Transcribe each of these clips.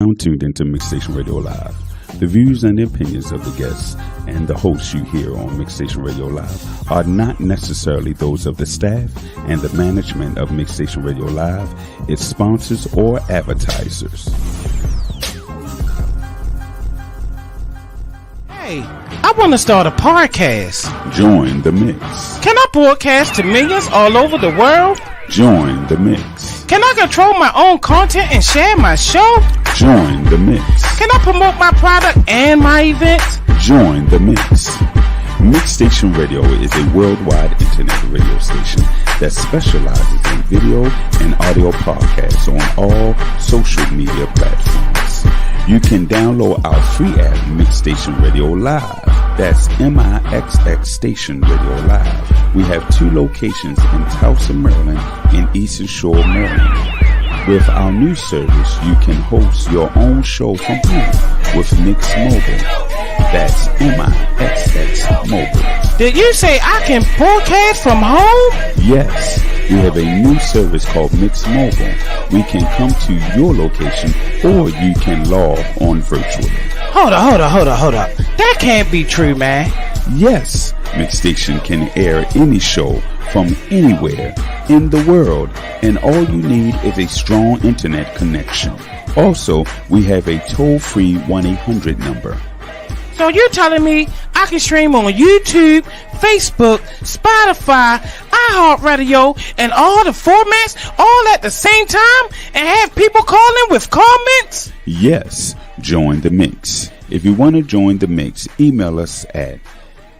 Now tuned into Mixstation Radio Live. The views and the opinions of the guests and the hosts you hear on Mixstation Radio Live are not necessarily those of the staff and the management of Mixstation Radio Live, its sponsors, or advertisers. Hey, I want to start a podcast. Join the mix. Can I broadcast to millions all over the world? Join the mix. Can I control my own content and share my show? Join the mix. Can I promote my product and my events? Join the mix. Mixstation Radio is a worldwide internet radio station that specializes in video and audio podcasts on all social media platforms. You can download our free app, Mixstation Radio Live. That's MIXX Station Radio Live. We have 2 locations in Tulsa, Maryland and Eastern Shore, Maryland. With our new service, you can host your own show from home with Mix Mobile. That's MIXX Mobile. Did you say I can broadcast from home? Yes, we have a new service called Mix Mobile. We can come to your location or you can log on virtually. Hold up. That can't be true, man. Yes, Mixstation can air any show from anywhere in the world, and all you need is a strong internet connection. Also, we have a toll-free 1-800 number. So you're telling me I can stream on YouTube, Facebook, Spotify, iHeartRadio, and all the formats all at the same time and have people calling with comments? Yes, join the mix. If you want to join the mix, email us at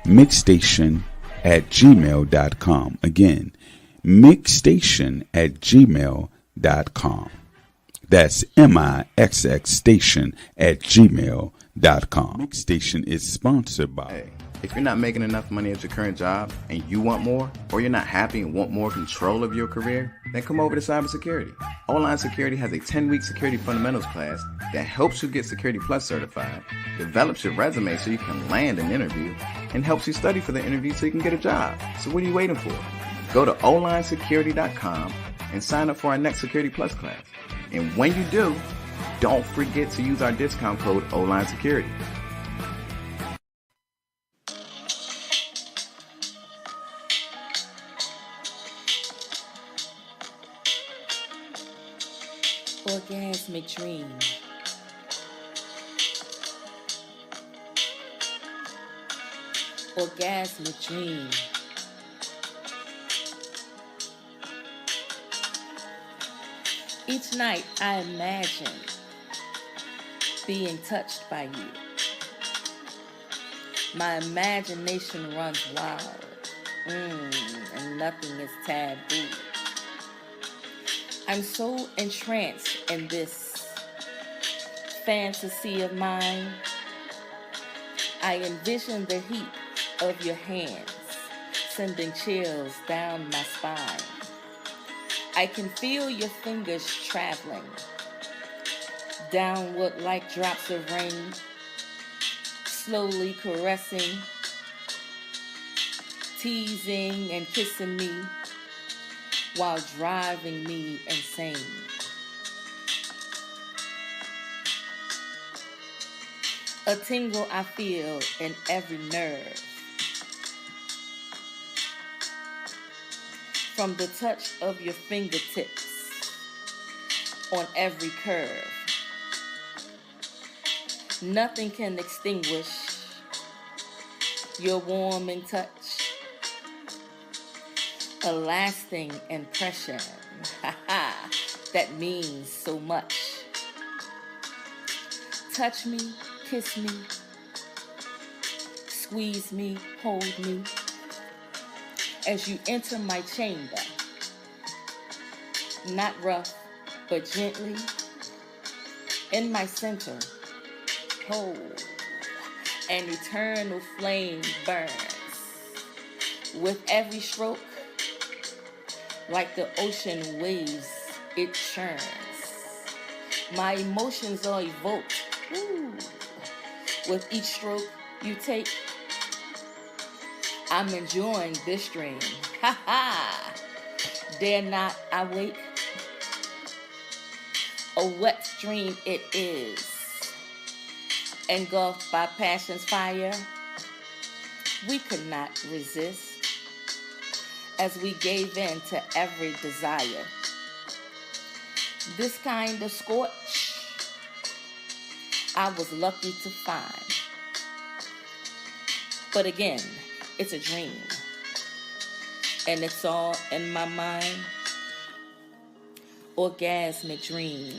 mixstation@gmail.com. Again, mixstation@gmail.com. That's MIXXstation@gmail.com. Mixstation is sponsored by... Hey, if you're not making enough money at your current job and you want more, or you're not happy and want more control of your career, then come over to cybersecurity. Online Security has a 10-week security fundamentals class that helps you get Security Plus certified, develops your resume so you can land an interview, and helps you study for the interview so you can get a job. So what are you waiting for? Go to onlinesecurity.com and sign up for our next Security Plus class. And when you do, don't forget to use our discount code ONLINESECURITY. Orgasmic dream. Orgasmic dream. Each night I imagine being touched by you. My imagination runs wild, and nothing is taboo. I'm so entranced in this fantasy of mine. I envision the heat of your hands sending chills down my spine. I can feel your fingers traveling downward like drops of rain, slowly caressing, teasing and kissing me while driving me insane. A tingle I feel in every nerve from the touch of your fingertips on every curve. Nothing can extinguish your warming touch, a lasting impression that means so much. Touch me, kiss me, squeeze me, hold me as you enter my chamber. Not rough, but gently in my center. Oh, an eternal flame burns with every stroke. Like the ocean waves, it churns. My emotions are evoked. Ooh. With each stroke you take, I'm enjoying this dream. Ha ha! Dare not I wake a wet stream it is, engulfed by passion's fire. We could not resist as we gave in to every desire. This kind of scorch I was lucky to find. But again, it's a dream, and it's all in my mind. Orgasmic dream.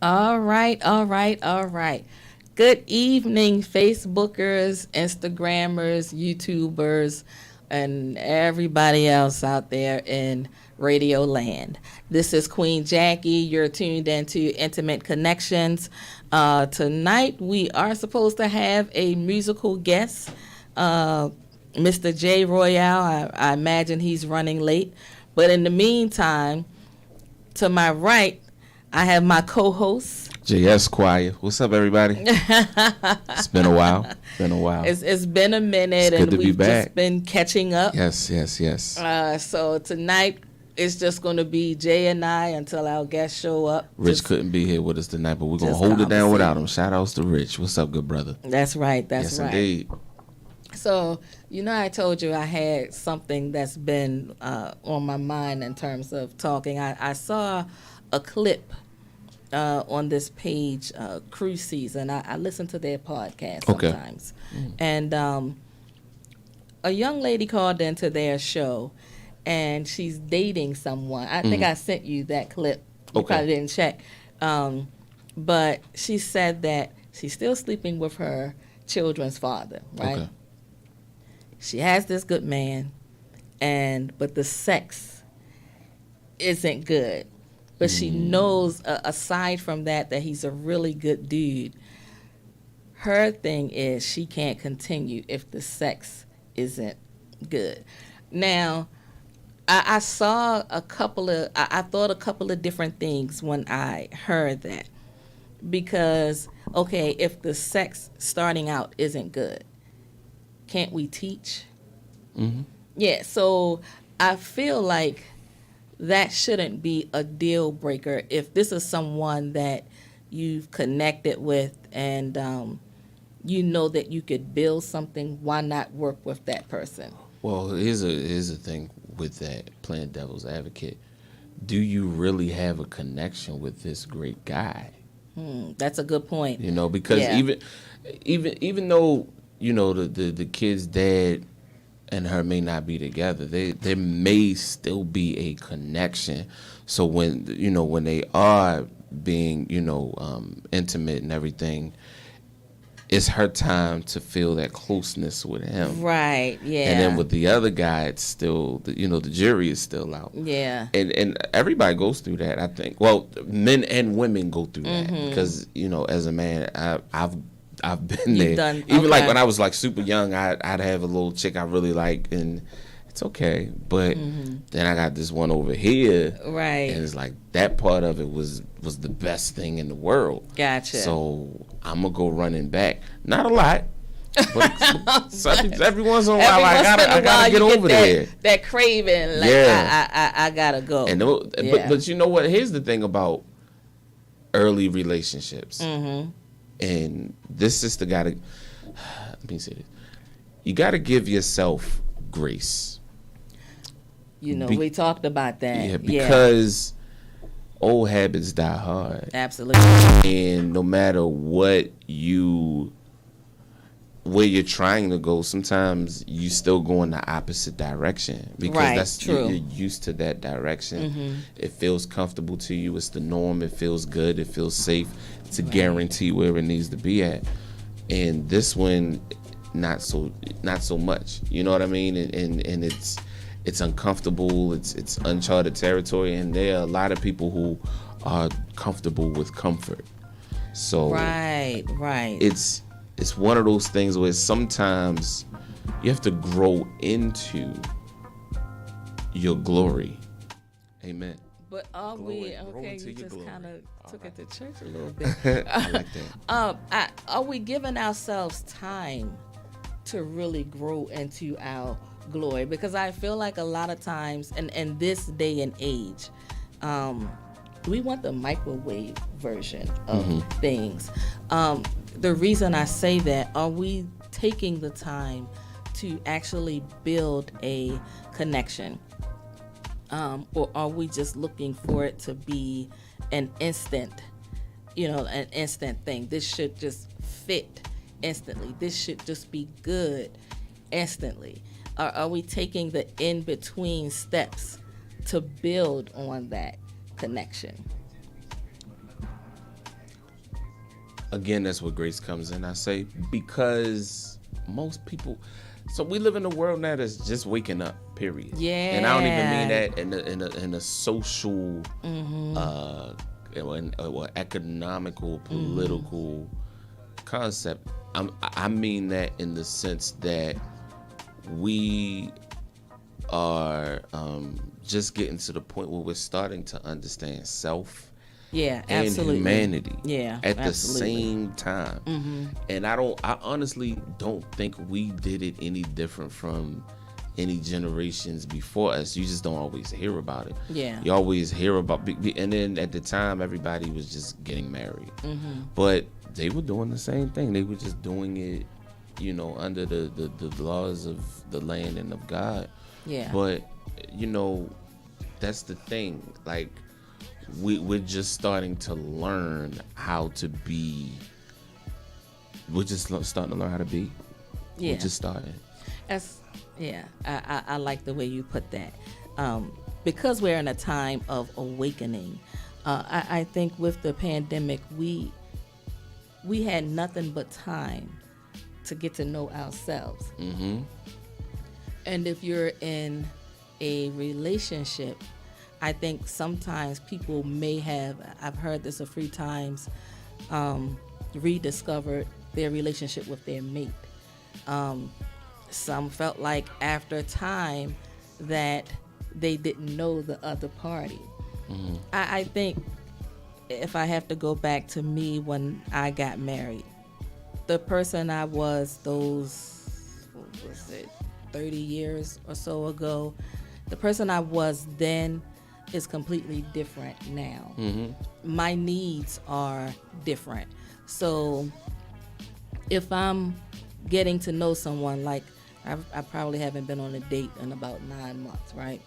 All right. Good evening, Facebookers, Instagrammers, YouTubers, and everybody else out there in Radio Land. This is Queen Jackie. You're tuned into Intimate Connections. Tonight we are supposed to have a musical guest, Mr. J. Royale. I imagine he's running late. But in the meantime, to my right, I have my co-host, JS Choir. What's up, everybody? It's been a while. It's been a minute, and we've just been catching up. Yes. So tonight it's just going to be Jay and I until our guests show up. Rich couldn't be here with us tonight, but we're going to hold it down without him. Shout outs to Rich. What's up, good brother? That's right. Yes, indeed. So, I told you I had something that's been on my mind in terms of talking. I saw a clip on this page, Cruise Season. I listen to their podcast sometimes. Okay. And a young lady called into their show, and she's dating someone. I think I sent you that clip. You probably didn't check. But she said that she's still sleeping with her children's father, right? Okay. She has this good man, but the sex isn't good. But she knows, aside from that he's a really good dude. Her thing is she can't continue if the sex isn't good. Now, I saw I thought a couple of different things when I heard that. Because, if the sex starting out isn't good, can't we teach? Mm-hmm. Yeah, so I feel like that shouldn't be a deal breaker if this is someone that you've connected with and you know that you could build something. Why not work with that person? Well, here's a thing with that, playing devil's advocate. Do you really have a connection with this great guy? That's a good point. Because even though the kid's dad and her may not be together, there may still be a connection. So when they are being intimate and everything, it's her time to feel that closeness with him. Right. Yeah. And then with the other guy, it's still the jury is still out. Yeah. And everybody goes through that, I think. Well, men and women go through that because as a man, I've been there. Even like when I was like super young, I'd have a little chick I really like, and it's okay. But then I got this one over here, right? And it's like that part of it was the best thing in the world. Gotcha. So I'm gonna go running back. Not a lot, but every once in a while I gotta get over there. That craving, like I gotta go. And but you know what? Here's the thing about early relationships. And this sister let me say this. You got to give yourself grace. We talked about that. Yeah, because old habits die hard. Absolutely. And no matter where you're trying to go, sometimes you still go in the opposite direction because that's true. You're used to that direction. It feels comfortable to you. It's the norm. It feels good. It feels safe. It's a guarantee where it needs to be at. And this one, not so much. You know what I mean? And it's uncomfortable. It's uncharted territory. And there are a lot of people who are comfortable with comfort. So right. It's one of those things where sometimes you have to grow into your glory. Amen. But are we okay? You just kind of took it to church a little bit. I like that. Are we giving ourselves time to really grow into our glory, because I feel like a lot of times in this day and age, we want the microwave version of things. The reason I say that, are we taking the time to actually build a connection? Or are we just looking for it to be an instant thing? This should just fit instantly. This should just be good instantly. Or are we taking the in-between steps to build on that connection? Again, that's where grace comes in, I say, because most people, so we live in a world now that's just waking up, period. Yeah. And I don't even mean that in a social, or economical, political concept. I mean that in the sense that we are just getting to the point where we're starting to understand self. Yeah, and absolutely. humanity. Yeah, at the absolutely. same time. And I honestly don't think we did it any different from any generations before us. You just don't always hear about it. Yeah. You always hear about, and then at the time everybody was just getting married. But they were doing the same thing. They were just doing it, under the laws of the land and of God. Yeah. But that's the thing. Like, we're just starting to learn how to be. We're just starting to learn how to be. Yeah. We're just starting. I like the way you put that. Because we're in a time of awakening, I think with the pandemic, we had nothing but time to get to know ourselves. And if you're in a relationship, I think sometimes people may have, I've heard this a few times, rediscovered their relationship with their mate. Some felt like after time that they didn't know the other party. I think if I have to go back to me when I got married, the person I was 30 years or so ago, the person I was then is completely different now. My needs are different. So if I'm getting to know someone, like I probably haven't been on a date in about 9 months, right?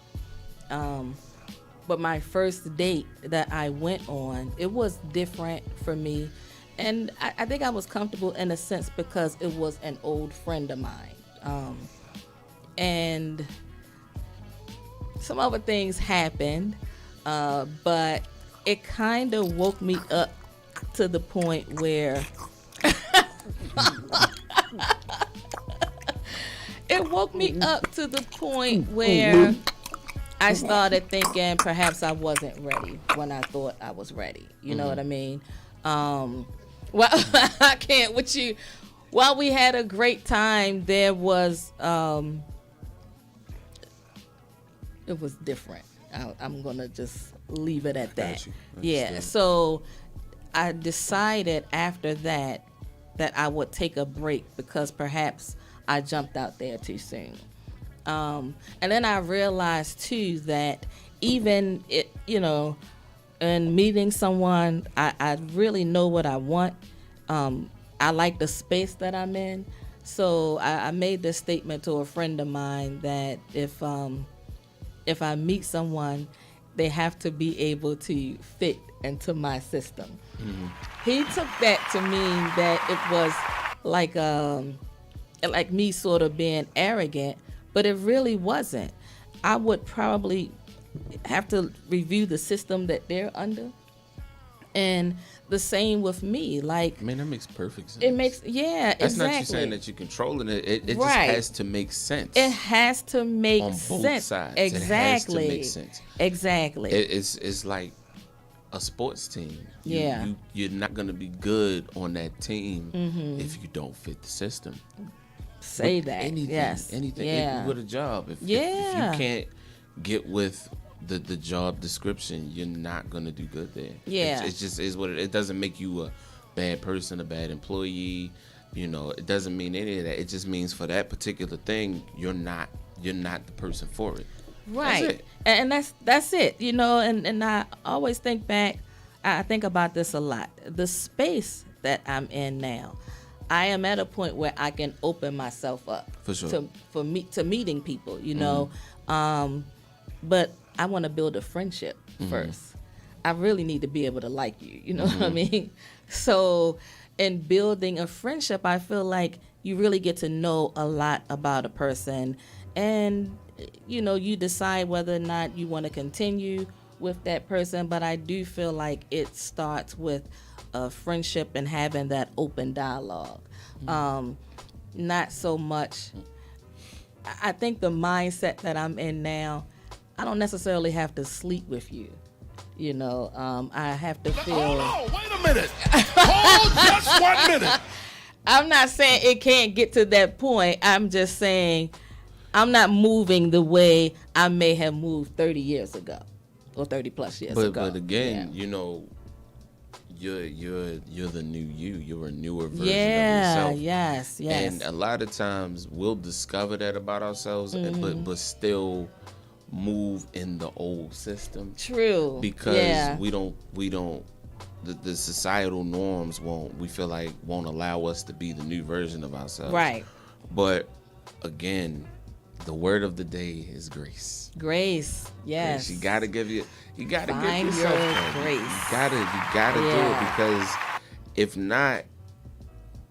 But my first date that I went on, it was different for me. And I think I was comfortable in a sense because it was an old friend of mine. And some other things happened, but it kind of woke me up to the point where I started thinking perhaps I wasn't ready when I thought I was ready. You know what I mean? Well, I can't with you. While we had a great time, there was it was different. I'm gonna just leave it at that. Yeah. So I decided after that I would take a break because perhaps I jumped out there too soon. And then I realized too that even in meeting someone, I really know what I want. I like the space that I'm in. So I made this statement to a friend of mine that if I meet someone, they have to be able to fit into my system. He took that to mean that it was like me sort of being arrogant, but it really wasn't. I would probably have to review the system that they're under. And the same with me. Like, man, that makes perfect sense. It makes, That's exactly. not you saying that you're controlling it. It just Right. has to make sense. It has to make on sense. both sides. Exactly. It has to make sense. Exactly. It's like a sports team. You're not going to be good on that team if you don't fit the system. Say With that. anything, Yes. anything. Yeah. With a job. If you can't get with the job description, you're not going to do good there. Yeah. It just is what it doesn't make you a bad person, a bad employee. It doesn't mean any of that. It just means for that particular thing, you're not you're not the person for it. Right. That's it. You know, and I always think back, I think about this a lot. The space that I'm in now, I am at a point where I can open myself up for sure to meeting people, you know. But I want to build a friendship first. I really need to be able to like you, you know what I mean? So in building a friendship, I feel like you really get to know a lot about a person, and you know, you decide whether or not you want to continue with that person. But I do feel like it starts with a friendship and having that open dialogue. Not so much, I think the mindset that I'm in now, I don't necessarily have to sleep with you. You know, I have to feel. Hold on, wait a minute. Hold just 1 minute. I'm not saying it can't get to that point. I'm just saying I'm not moving the way I may have moved 30 years ago or 30 plus years ago. But again, you know, you're the new you. You're a newer version of yourself. Yes. And a lot of times we'll discover that about ourselves, but still move in the old system. True. Because we don't the societal norms won't allow us to be the new version of ourselves. Right. But again, the word of the day is grace. Grace. Yes. Grace. You gotta give yourself grace. You gotta do it, because if not,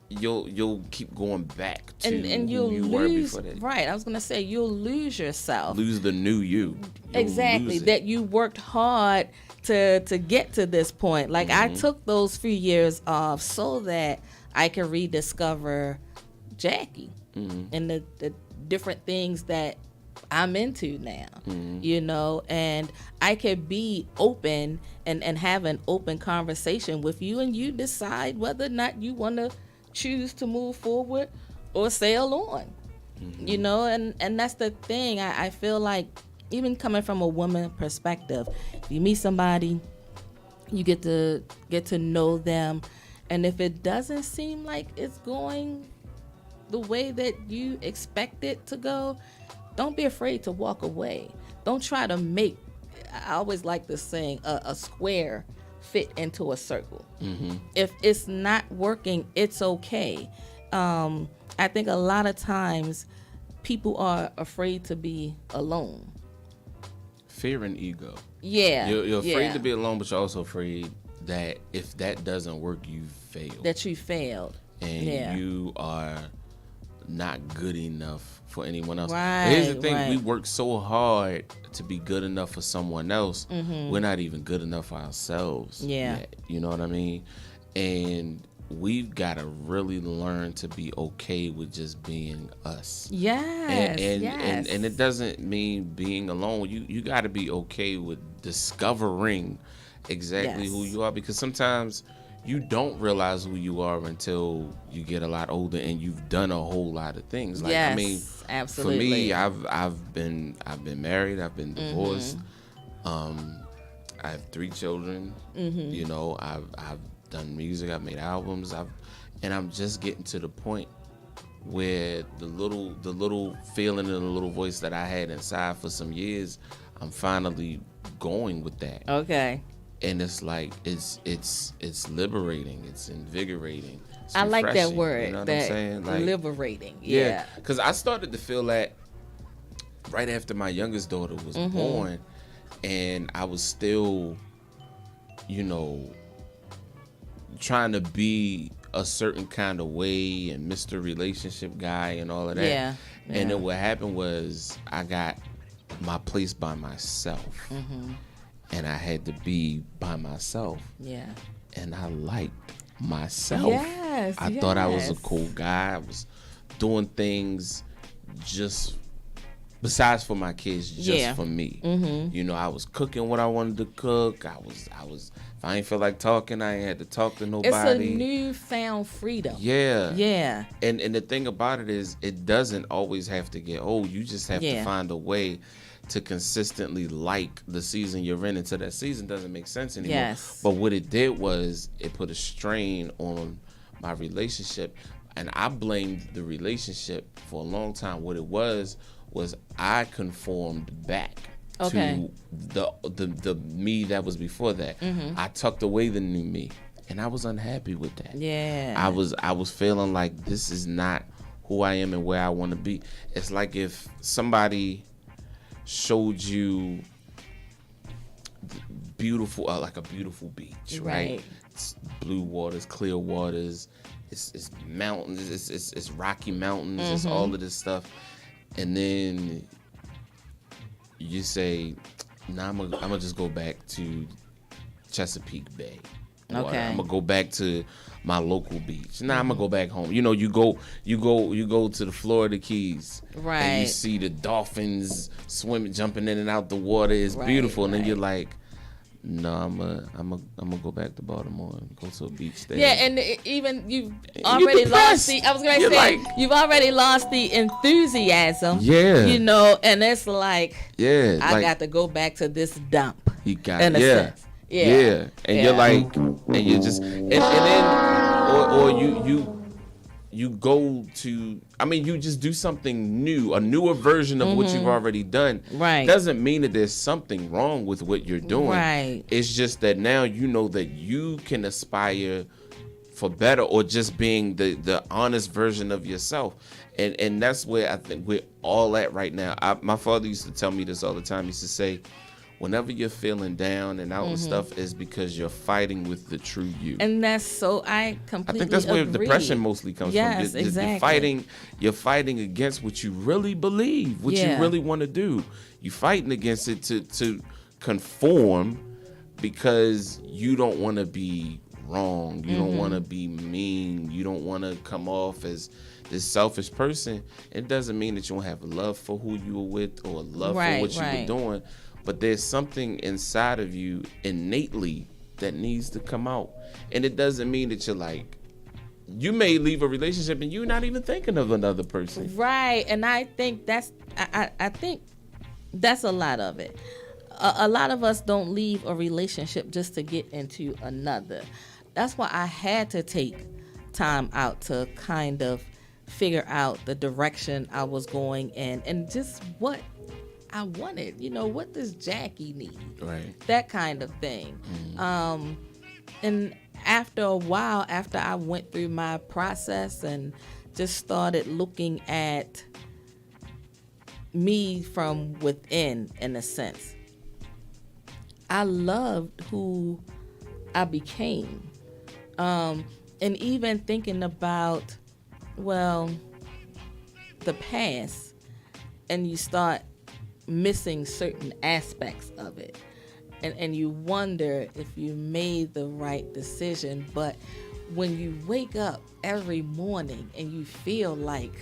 you'll keep going back to and you'll who you lose, were before that. Right. I was gonna say you'll lose yourself. Lose the new you. Exactly. That you worked hard to get to this point. Like I took those few years off so that I could rediscover Jackie and the different things that I'm into now, you know, and I could be open and have an open conversation with you, and you decide whether or not you want to choose to move forward or sail on, you know, and that's the thing. I feel like, even coming from a woman perspective, if you meet somebody, you get to know them, and if it doesn't seem like it's going the way that you expect it to go, don't be afraid to walk away. Don't try to make, I always like this saying, a square fit into a circle. If it's not working, it's okay. I think a lot of times people are afraid to be alone. Fear and ego. Yeah. You're afraid to be alone, but you're also afraid that if that doesn't work, you failed. That you failed. And you are not good enough for anyone else. Right, Here's the thing, right. we work so hard to be good enough for someone else. We're not even good enough for ourselves yet. You know what I mean? And we've got to really learn to be okay with just being us. Yes. And it doesn't mean being alone. You got to be okay with discovering exactly who you are, because sometimes you don't realize who you are until you get a lot older and you've done a whole lot of things. Like, I mean, absolutely. For me, I've been married, I've been divorced. I have 3 children. You know, I've done music, I've made albums, and I'm just getting to the point where the little feeling and the little voice that I had inside for some years, I'm finally going with that. Okay. And it's like it's liberating, it's invigorating. It's I like that refreshing, word. you know what that I'm saying? Like, liberating. Yeah. Because I started to feel that right after my youngest daughter was born, and I was still, you know, trying to be a certain kind of way and Mr. Relationship guy and all of that. Yeah. And then what happened was I got my place by myself. And I had to be by myself. Yeah. And I liked myself. Yes. I thought I was a cool guy. I was doing things just besides for my kids, just for me. You know, I was cooking what I wanted to cook. I was if I ain't feel like talking, I ain't had to talk to nobody. It's a newfound freedom. Yeah. Yeah. And the thing about it is, it doesn't always have to get old. You just have to find a way to consistently like the season you're in until that season doesn't make sense anymore. Yes. But what it did was it put a strain on my relationship, and I blamed the relationship for a long time. What it was was I conformed back Okay. to the me that was before that. I tucked away the new me, and I was unhappy with that. Yeah. I was feeling like this is not who I am and where I want to be. It's like if somebody showed you beautiful, like a beautiful beach, right? It's blue waters, clear waters. It's mountains. It's rocky mountains. It's all of this stuff, and then you say, "Nah, I'm gonna just go back to Chesapeake Bay. Okay. I'm gonna go back to my local beach. Nah, I'm gonna go back home. You know, you go to the Florida Keys, Right. And you see the dolphins swimming, jumping in and out the water. It's beautiful, and then you're like, no, I'm gonna go back to Baltimore and go to a beach there. Yeah, and even you've already lost the. I was gonna say you've already lost the enthusiasm. Yeah, you know, and it's like, yeah, I got to go back to this dump. You got in a sense. Yeah, and you're like, and you're just, and then, or you go to, I mean, you just do something new, a newer version of what you've already done. Right. Doesn't mean that there's something wrong with what you're doing. Right. It's just that now you know that you can aspire for better, or just being the honest version of yourself. And that's where I think we're all at right now. My father used to tell me this all the time. He used to say, whenever you're feeling down and out and stuff, is because you're fighting with the true you. And that's so I completely think that's where agree. depression mostly comes from. Yes, exactly. You're fighting against what you really believe, what you really want to do. You're fighting against it to conform because you don't want to be wrong. You don't want to be mean. You don't want to come off as this selfish person. It doesn't mean that you don't have love for who you were with or love for what you were doing. But there's something inside of you innately that needs to come out. And it doesn't mean that you're like, you may leave a relationship and you're not even thinking of another person. Right. And I think I think that's a lot of it. A lot of us don't leave a relationship just to get into another. That's why I had to take time out to kind of figure out the direction I was going in and just what I wanted, you know, what does Jackie need? Right. That kind of thing. And after a while, after I went through my process and just started looking at me from within, in a sense, I loved who I became. And even thinking about, well, the past, and you start missing certain aspects of it, and you wonder if you made the right decision. But when you wake up every morning and you feel like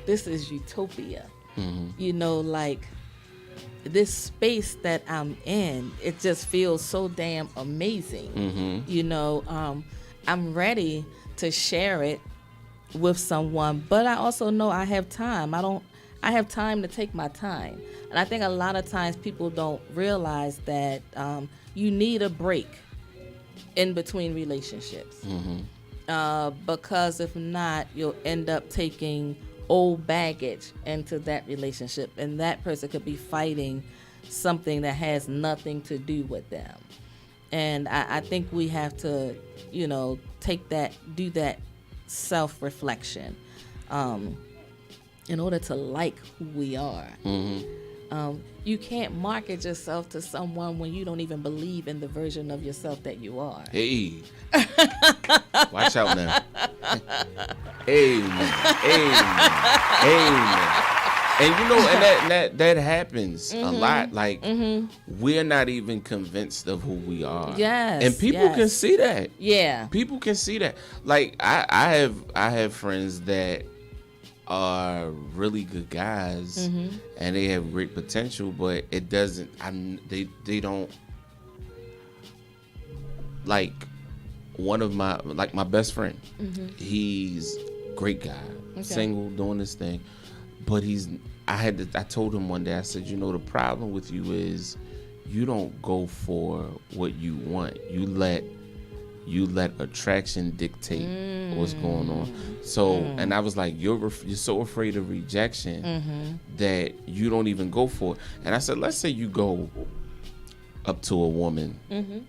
this is utopia, you know, like this space that I'm in, it just feels so damn amazing. You know, I'm ready to share it with someone, but I also know I have time. I have time to take my time. And I think a lot of times people don't realize that you need a break in between relationships. Because if not, you'll end up taking old baggage into that relationship. And that person could be fighting something that has nothing to do with them. And I think we have to, you know, do that self-reflection. In order to like who we are. You can't market yourself to someone when you don't even believe in the version of yourself that you are. Hey. Watch out now. Amen. And you know, and that happens a lot. Like, we're not even convinced of who we are. Yes. And people can see that. Yeah. People can see that. Like, I have friends that are really good guys, and they have great potential, but it doesn't. They don't, like, one of my best friend. He's a great guy, single, doing this thing, but I told him one day, I said, you know, the problem with you is you don't go for what you want. You you let attraction dictate what's going on. So, and I was like, you're so afraid of rejection that you don't even go for it. And I said, let's say you go up to a woman and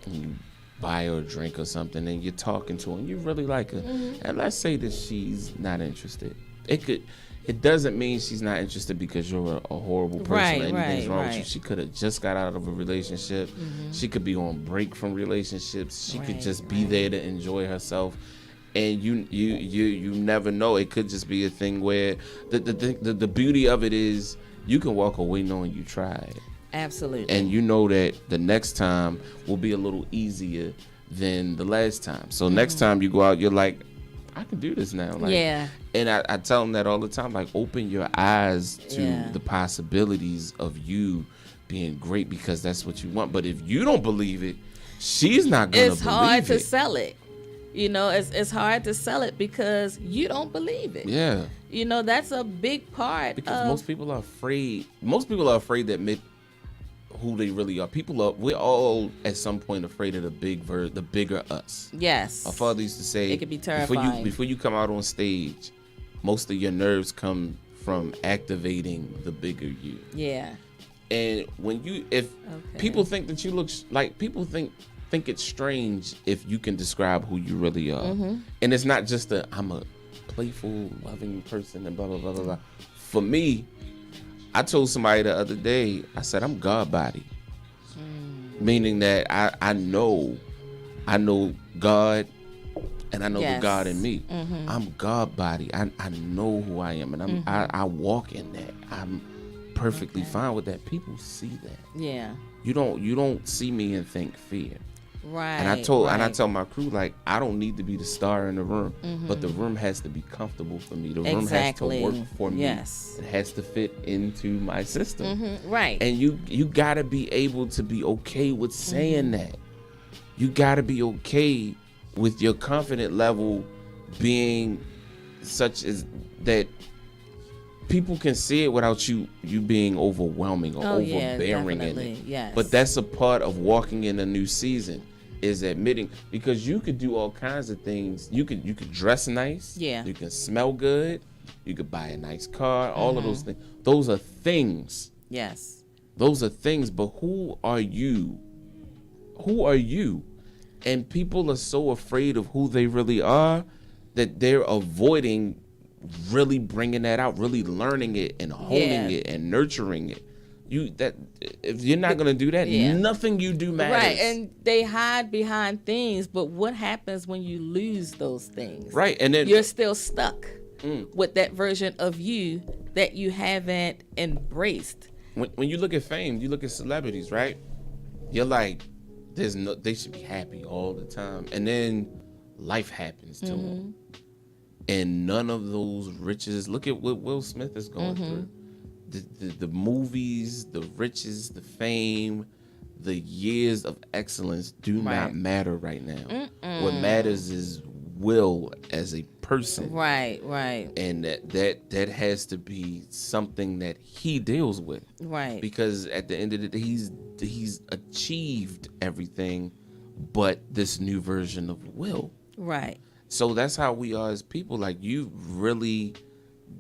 you buy her a drink or something, and you're talking to her and you really like her, and let's say that she's not interested. It doesn't mean she's not interested because you're a horrible person or anything's wrong with you. She could have just got out of a relationship. She could be on break from relationships. She could just be there to enjoy herself. And you never know. It could just be a thing where the beauty of it is you can walk away knowing you tried. Absolutely. And you know that the next time will be a little easier than the last time. So next time you go out, you're like, I can do this now. Like, yeah. And I tell them that all the time, like, open your eyes to the possibilities of you being great, because that's what you want. But if you don't believe it, she's not going to believe it. It's hard to sell it. You know, it's hard to sell it because you don't believe it. Yeah. You know, that's a big part. Because most people are afraid. Most people are afraid to admit who they really are. We're all at some point afraid of the bigger us. Yes. My father used to say, it could be terrifying. Before you come out on stage, most of your nerves come from activating the bigger you. Yeah. And people think that you look like, people think it's strange if you can describe who you really are. And it's not just I'm a playful, loving person and blah, blah, blah, blah, blah. For me, I told somebody the other day, I said, I'm God body. Meaning that I know God, and I know the God in me. I'm God body. I know who I am, and I walk in that. I'm perfectly fine with that. People see that. Yeah. You don't see me and think fear. Right. And I tell my crew, like, I don't need to be the star in the room, but the room has to be comfortable for me. The room has to work for me. Yes. It has to fit into my system. Right. And you gotta be able to be okay with saying that. You gotta be okay with your confident level being such as that people can see it without you being overwhelming or overbearing in it. Yes. But that's a part of walking in a new season, is admitting, because you could do all kinds of things. You could dress nice. Yeah. You can smell good. You could buy a nice car. All of those things. Those are things. Yes. Those are things. But who are you? Who are you? And people are so afraid of who they really are that they're avoiding really bringing that out, really learning it and honing it and nurturing it. If you're not gonna do that, nothing you do matters. Right, and they hide behind things, but what happens when you lose those things? Right, and then you're still stuck with that version of you that you haven't embraced. When you look at fame, you look at celebrities, right? You're like, they should be happy all the time, and then life happens to them. And none of those riches. Look at what Will Smith is going through. The movies, the riches, the fame, the years of excellence do not matter right now. What matters is Will as a person. Right. And that has to be something that he deals with. Right. Because at the end of the day, he's achieved everything but this new version of Will. Right. So that's how we are as people. Like, you really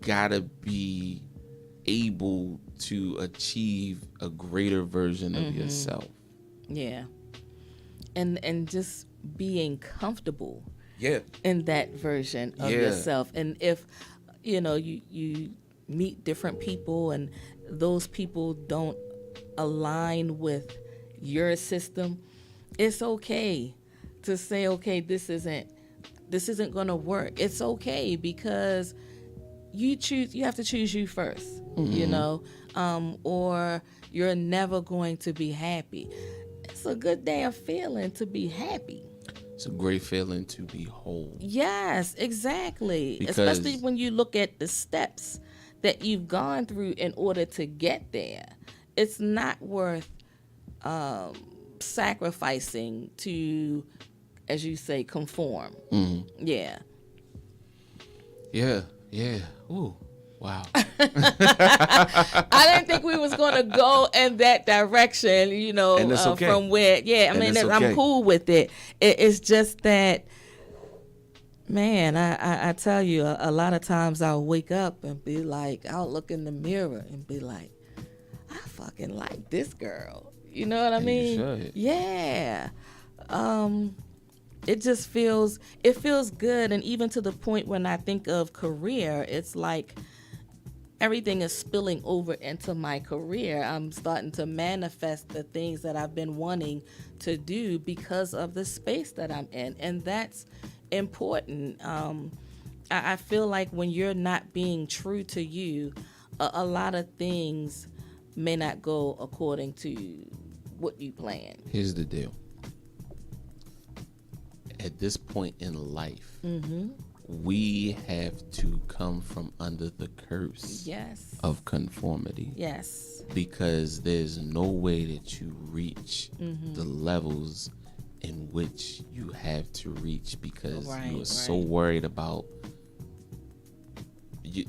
gotta be able to achieve a greater version of yourself. Yeah. And just being comfortable in that version of yourself. And if, you meet different people and those people don't align with your system, it's okay to say, okay, this isn't going to work. It's okay, because you have to choose you first, or you're never going to be happy. It's a good damn feeling to be happy. It's a great feeling to be whole. Yes, exactly. Especially when you look at the steps that you've gone through in order to get there. It's not worth sacrificing to, as you say, conform. Yeah. Yeah. Ooh. Wow. I didn't think we was going to go in that direction, you know, and it's okay. From where, I mean, I'm cool with it. It's just that, man, I tell you, a lot of times I'll wake up and be like, I'll look in the mirror and be like, I fucking like this girl. You know what I mean? You should. Yeah. It just feels good. And even to the point when I think of career, it's like everything is spilling over into my career. I'm starting to manifest the things that I've been wanting to do because of the space that I'm in. And that's important. I feel like when you're not being true to you, a lot of things may not go according to what you planned. Here's the deal. At this point in life, we have to come from under the curse of conformity. Yes. Because there's no way that you reach the levels in which you have to reach because you are so worried about the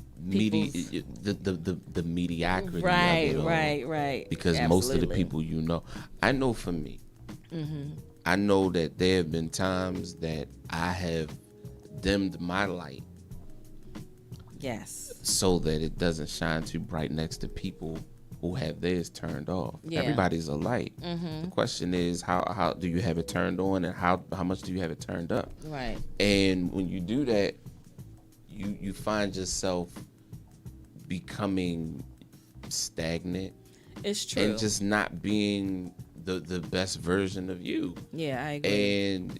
mediocrity of it all. Right. Because most of the people you know, I know for me, I know that there have been times that I have dimmed my light. Yes. So that it doesn't shine too bright next to people who have theirs turned off. Yeah. Everybody's a light. The question is how do you have it turned on and how much do you have it turned up? Right. And when you do that, you find yourself becoming stagnant. It's true. And just not being the best version of you. Yeah, I agree. And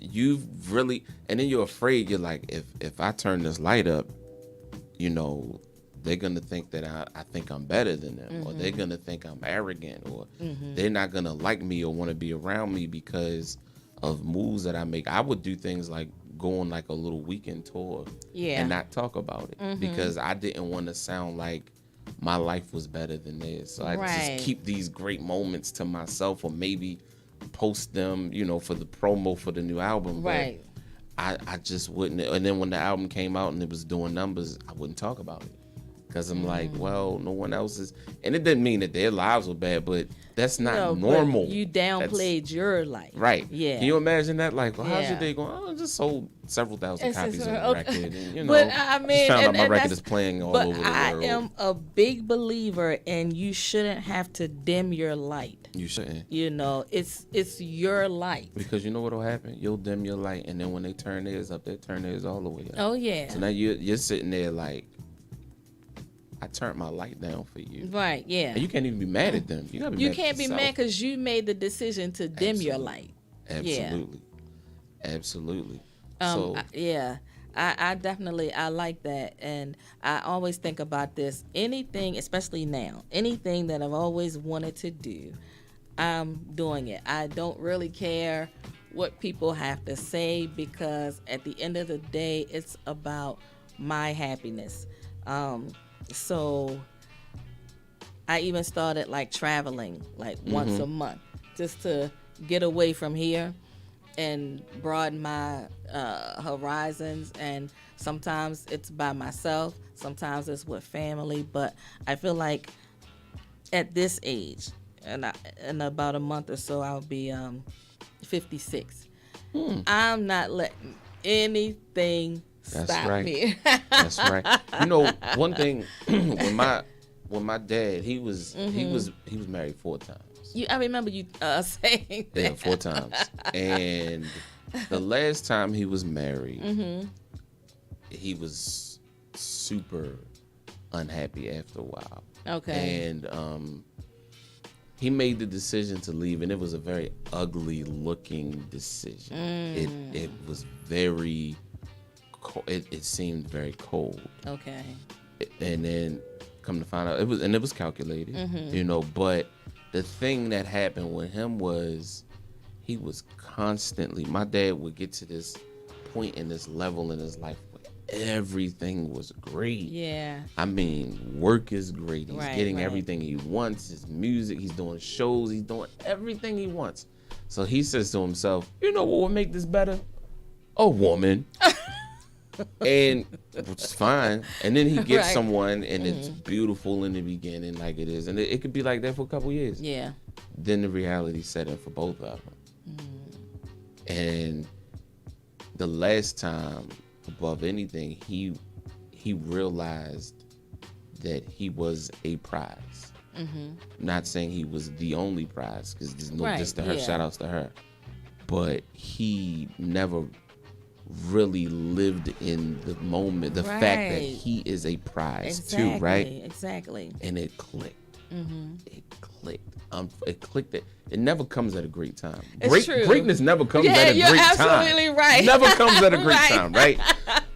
you've really, and then you're afraid. You're like, if I turn this light up, you know, they're gonna think that I think I'm better than them, or they're gonna think I'm arrogant, or they're not gonna like me or want to be around me because of moves that I make. I would do things like go on like a little weekend tour and not talk about it because I didn't want to sound like my life was better than theirs. So I just keep these great moments to myself, or maybe post them, you know, for the promo for the new album. Right. But I just wouldn't. And then when the album came out and it was doing numbers, I wouldn't talk about it. Because I'm like, well, no one else is. And it didn't mean that their lives were bad, but that's not normal. You downplayed your life. Right. Yeah. Can you imagine that? Like, well, how's your day going? Oh, I just sold several thousand copies of the record. And, you know, but I mean, found out my record is playing all over the world. I am a big believer, and you shouldn't have to dim your light. You shouldn't. You know, it's your light. Because you know what'll happen? You'll dim your light, and then when they turn theirs up, they turn theirs all the way up. Oh, yeah. So now you're sitting there like, I turned my light down for you. Right, yeah. And you can't even be mad at them. You can't be mad because you made the decision to dim your light. Absolutely. Yeah. Absolutely. I definitely, I like that. And I always think about this. Anything, especially now, anything that I've always wanted to do, I'm doing it. I don't really care what people have to say because at the end of the day, it's about my happiness. So I even started like traveling like once a month just to get away from here and broaden my horizons. And sometimes it's by myself, sometimes it's with family, but I feel like at this age, and in about a month or so, I'll be 56. I'm not letting anything stop me. That's right. You know, one thing when my dad, he was married 4 times. I remember you saying that. Yeah, 4 times. And the last time he was married, he was super unhappy after a while. Okay. And he made the decision to leave, and it was a very ugly looking decision. It was very it seemed very cold. Okay. And then come to find out it was calculated, you know, but the thing that happened with him was he was constantly, my dad would get to this point in this level in his life where everything was great. Yeah. I mean, work is great. He's getting everything he wants, his music, he's doing shows, he's doing everything he wants. So he says to himself, you know what would make this better? A woman. And it's fine. And then he gets Right. someone, and it's beautiful in the beginning, like it is, and it could be like that for a couple years. Yeah. Then the reality set in for both of them, and the last time, above anything, he realized that he was a prize. Not saying he was the only prize, because there's no diss to her. Shout outs to her, but he never really lived in the moment, the fact that he is a prize too, right? Exactly. And it clicked. It clicked. It clicked. It never comes at a great time. It's true. Greatness never comes at a great time. You're absolutely right. Never comes at a great time, right?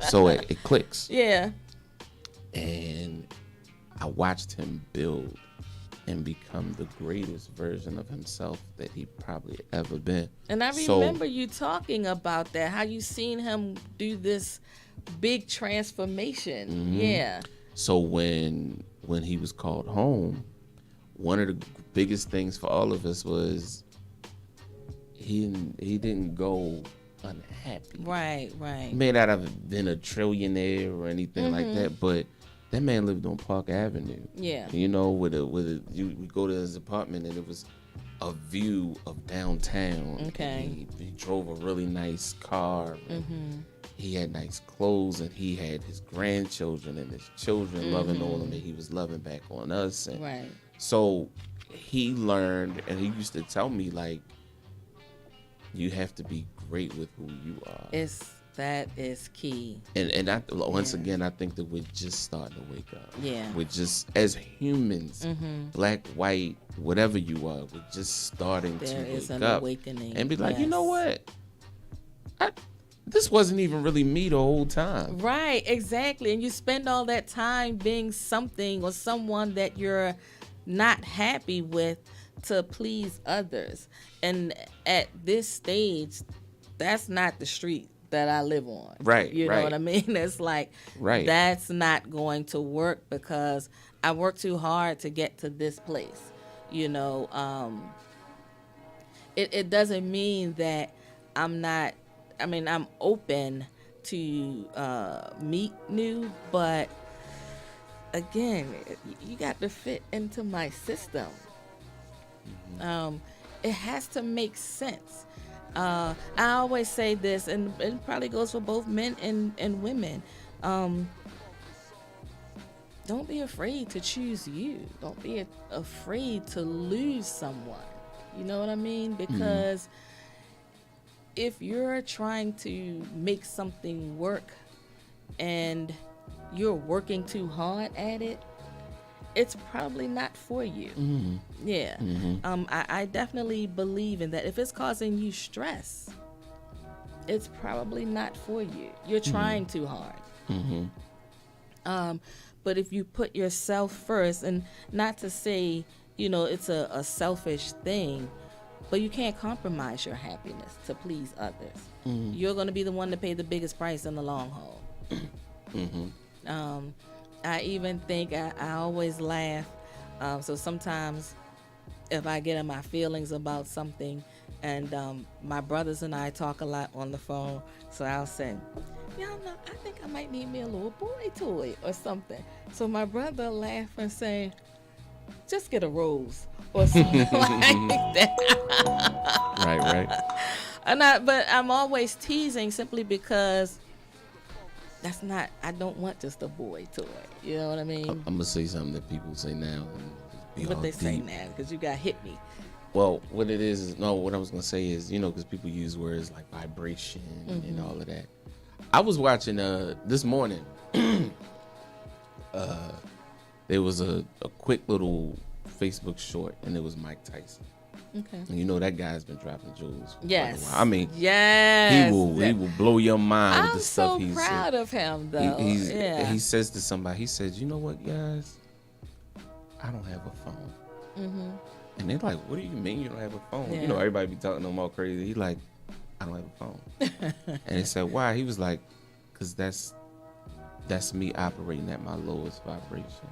So it clicks. Yeah. And I watched him build and become the greatest version of himself that he probably ever been. And I remember you talking about that, how you seen him do this big transformation. Yeah. So when he was called home, one of the biggest things for all of us was he didn't go unhappy. Right. He may not have been a trillionaire or anything like that, but that man lived on Park Avenue. Yeah. You know, we go to his apartment and it was a view of downtown. Okay. He drove a really nice car. He had nice clothes, and he had his grandchildren and his children loving on him, and he was loving back on us. And Right. so he learned, and he used to tell me, like, you have to be great with who you are. That is key. And I, once again, I think that we're just starting to wake up. Yeah. We're just, as humans, black, white, whatever you are, we're just starting There to is wake an up awakening. and be like, Yes. you know what? This wasn't even really me the whole time. Right, exactly. And you spend all that time being something or someone that you're not happy with to please others. And at this stage, that's not the street that I live on. Right, You know right. what I mean? It's like, Right. that's not going to work because I worked too hard to get to this place. You know, it doesn't mean that I'm open to meet new, but again, you got to fit into my system. It has to make sense. I always say this, and it probably goes for both men and women. Don't be afraid to choose you. Don't be afraid to lose someone. You know what I mean? Because if you're trying to make something work and you're working too hard at it, it's probably not for you. Yeah. I definitely believe in that. If it's causing you stress, it's probably not for you. You're trying too hard. But if you put yourself first, and not to say, it's a selfish thing, but you can't compromise your happiness to please others. You're going to be the one to pay the biggest price in the long haul. I even think I always laugh. So sometimes if I get in my feelings about something, and my brothers and I talk a lot on the phone, so I'll say, y'all know, I think I might need me a little boy toy or something. So my brother laugh and say, just get a rose or something like that. Right. But I'm always teasing simply because I don't want just a boy toy. You know what I mean? I'm going to say something that people say now. What they say now, because you got hit me. Well, what it is what I was going to say is, because people use words like vibration and all of that. I was watching this morning. There was a quick little Facebook short, and it was Mike Tyson. Okay. And that guy's been dropping jewels for Yes. quite a while. I mean, yes. he will blow your mind with the stuff he's I'm so proud of him, though. He says to somebody, he says, you know what, guys? I don't have a phone. And they're like, what do you mean you don't have a phone? Yeah. Everybody be talking to him all crazy. He's like, I don't have a phone. And they said, why? He was like, because that's me operating at my lowest vibration.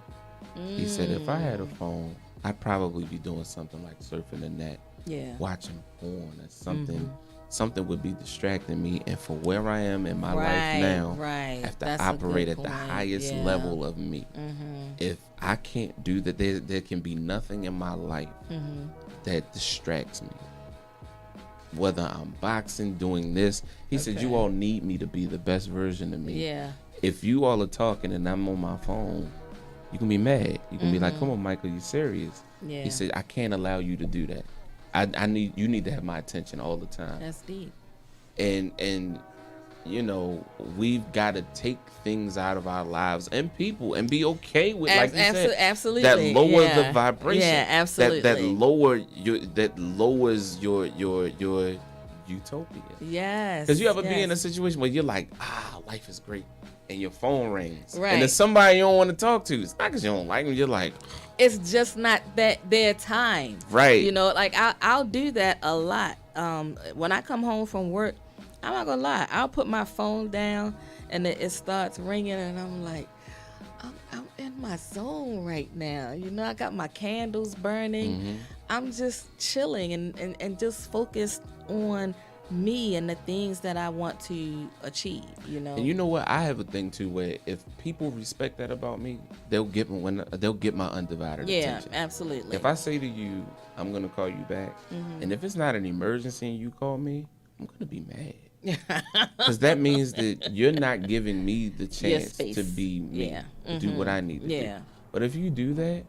He said, if I had a phone, I'd probably be doing something like surfing the net, watching porn or something something would be distracting me. And for where I am in my life now, I have to operate at the highest level of me. If I can't do that, there can be nothing in my life that distracts me. Whether I'm boxing, doing this, he said, you all need me to be the best version of me. Yeah. If you all are talking and I'm on my phone, you can be mad. You can be like, come on, Michael, you serious? Yeah. He said, I can't allow you to do that. You need to have my attention all the time. That's deep. And you know, we've got to take things out of our lives and people and be okay with, like you said, absolutely, that lower the vibration. Yeah, absolutely. That lowers your utopia. Yes. Because you ever be in a situation where you're like, life is great, and your phone rings, right? And there's somebody you don't want to talk to. It's not because you don't like them. You're like, it's just not their time, right? You know, like I'll do that a lot. When I come home from work, I'm not gonna lie, I'll put my phone down and it starts ringing, and I'm like, I'm in my zone right now. You know, I got my candles burning. I'm just chilling and just focused on me and the things that I want to achieve, you know. And you know what? I have a thing too where if people respect that about me, they'll get my undivided attention. Yeah, absolutely. If I say to you, I'm gonna call you back, and if it's not an emergency and you call me, I'm gonna be mad. Because that means that you're not giving me the chance to be me, to do what I need to do. But if you do that,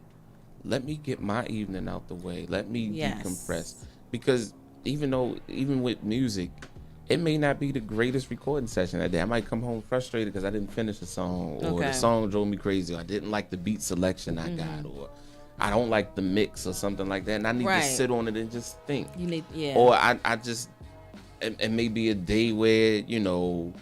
let me get my evening out the way. Let me decompress. Because even with music, it may not be the greatest recording session that day. I might come home frustrated because I didn't finish a song, or the song drove me crazy, or I didn't like the beat selection I got, or I don't like the mix or something like that, and I need to sit on it and just think. Or I just... It may be a day where, you know,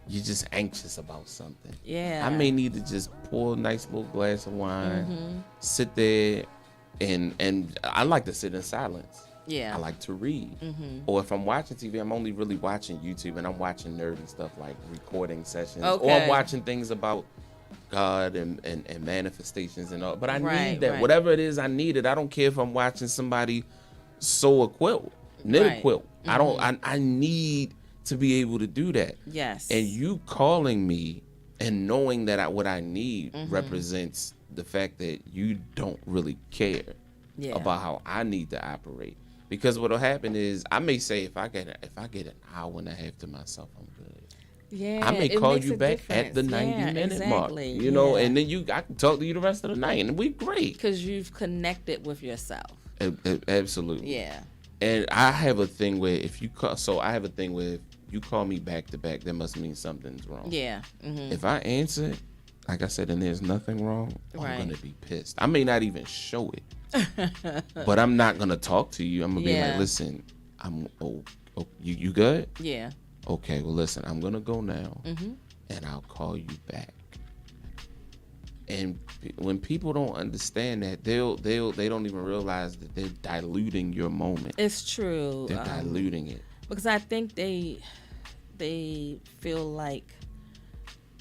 you're just anxious about something. Yeah. I may need to just pour a nice little glass of wine, sit there, and I like to sit in silence. Yeah. I like to read. Or if I'm watching TV, I'm only really watching YouTube, and I'm watching nerdy stuff like recording sessions. Or I'm watching things about God and manifestations and all. But I need that. Whatever it is, I need it. I don't care if I'm watching somebody sew a quilt, knit a quilt. I need to be able to do that. Yes. And you calling me and knowing that what I need represents the fact that you don't really care about how I need to operate. Because what'll happen is I may say if I get an hour and a half to myself, I'm good. Yeah. I may call you back at the 90-minute mark. You know, and then I can talk to you the rest of the night, and we great. Because you've connected with yourself. Absolutely. Yeah. And I have a thing where if you call me back to back, that must mean something's wrong. Yeah. If I answer, like I said, and there's nothing wrong, I'm gonna be pissed. I may not even show it, but I'm not gonna talk to you. I'm gonna be like, listen, you good? Yeah. Okay, well listen, I'm gonna go now, and I'll call you back. And when people don't understand that, they don't even realize that they're diluting your moment. It's true. They're diluting it. Because I think they feel like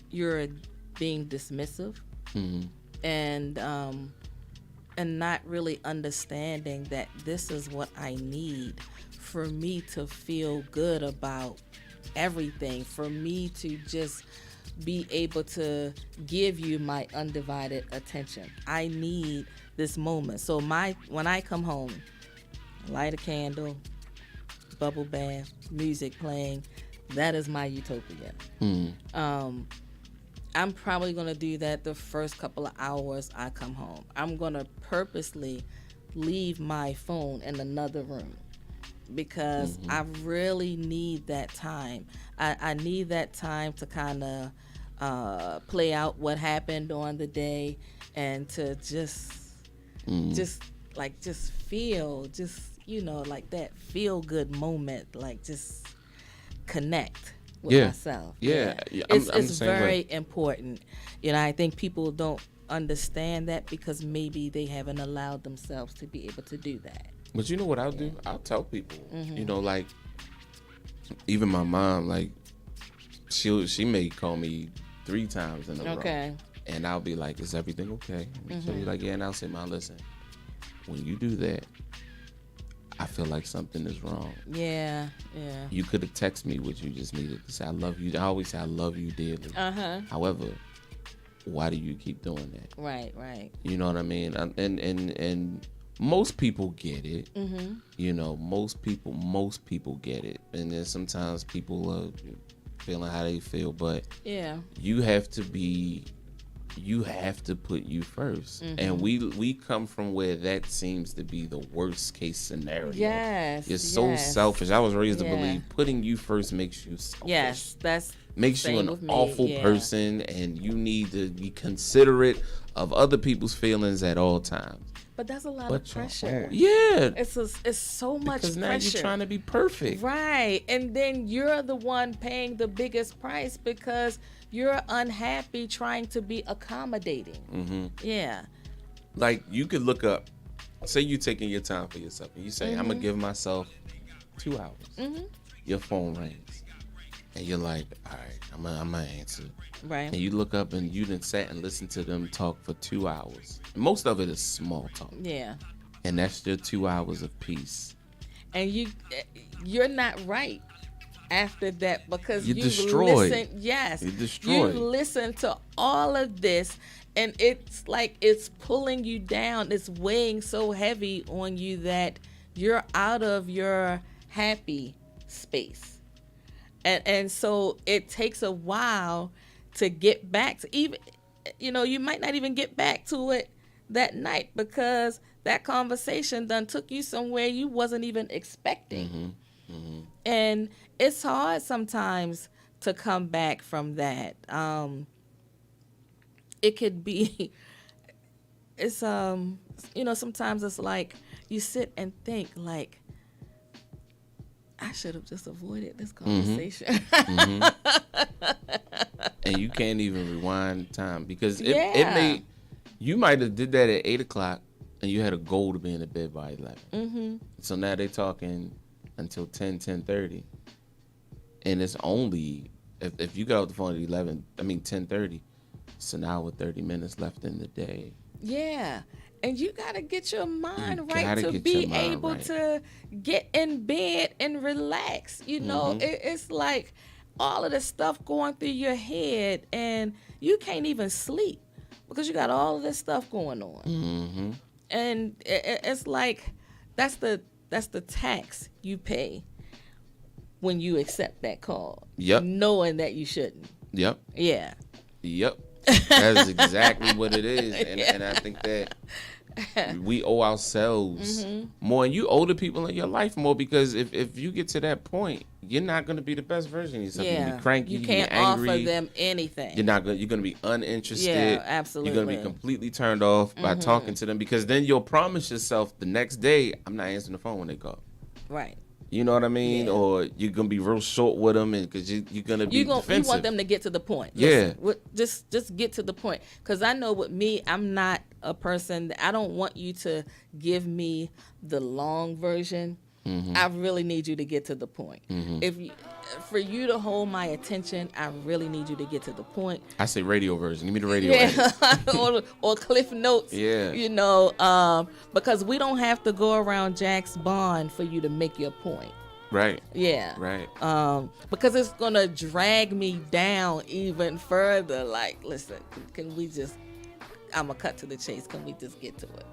you're being dismissive, and not really understanding that this is what I need for me to feel good about everything, for me to just be able to give you my undivided attention. I need this moment. So when I come home, light a candle, bubble bath, music playing, that is my utopia. I'm probably going to do that the first couple of hours I come home. I'm going to purposely leave my phone in another room because I really need that time. I need that time to kind of play out what happened on the day and to just feel, like that feel good moment, like just connect with myself. It's very important. I think people don't understand that because maybe they haven't allowed themselves to be able to do that. But you know what I'll do? I'll tell people, like even my mom, like she may call me 3 times in a row. And I'll be like, is everything okay? And she'll be like, yeah. And I'll say, Mom, listen, when you do that, I feel like something is wrong. Yeah. You could have texted me what you just needed to say. I love you. I always say I love you dearly. However, why do you keep doing that? Right. You know what I mean? And most people get it. You know, most people get it. And then sometimes people are feeling how they feel, but you have to put you first. And we come from where that seems to be the worst case scenario. Yes. You're so selfish. I was raised to believe putting you first makes you selfish. Yes, that's makes you an awful person, and you need to be considerate of other people's feelings at all times. But that's a lot of pressure. Yeah. It's so much pressure. Because now you're trying to be perfect. Right. And then you're the one paying the biggest price because you're unhappy trying to be accommodating. Yeah. Like, you could look up, say you taking your time for yourself, and you say, I'm going to give myself 2 hours. Your phone rings. And you're like, all right, I'm gonna answer. Right. And you look up and you done sat and listened to them talk for 2 hours. Most of it is small talk. Yeah. And that's your 2 hours of peace. And you're not right after that because you're you destroyed. Yes. You're destroyed. You listen to all of this and it's like it's pulling you down. It's weighing so heavy on you that you're out of your happy space. And so it takes a while to get back to even, you might not even get back to it that night because that conversation done took you somewhere you wasn't even expecting. And it's hard sometimes to come back from that. It could be, it's, sometimes it's like you sit and think like, I should have just avoided this conversation. And you can't even rewind time because you might have did that at 8 o'clock and you had a goal to be in the bed by 11. So now they're talking until 10:30. And it's only, if you got off the phone at 10:30, it's an hour, 30 minutes left in the day. Yeah. And you got to get your mind right to be able to get in bed and relax. It's like all of this stuff going through your head and you can't even sleep because you got all of this stuff going on. And it's like that's the tax you pay when you accept that call. Yep. Knowing that you shouldn't. Yep. Yeah. Yep. That's exactly what it is. And I think that we owe ourselves more, and you owe the people in your life more because if you get to that point, you're not going to be the best version of yourself. You're going to be cranky, you can't you're angry, offer them anything. You're going to be uninterested. Yeah, absolutely. You're going to be completely turned off by talking to them because then you'll promise yourself the next day, I'm not answering the phone when they call. Right. You know what I mean? Yeah. Or you're going to be real short with them because you're going to be defensive. You want them to get to the point. Yeah. Listen, just get to the point. Because I know with me, I'm not a person, I don't want you to give me the long version. I really need you to get to the point. For you to hold my attention, I really need you to get to the point. I say radio version. Give me the radio version. or Cliff Notes. Yeah. Because we don't have to go around Jack's Bond for you to make your point. Right. Yeah. Right. Because it's going to drag me down even further. Like, listen, can we just, I'm going to cut to the chase. Can we just get to it?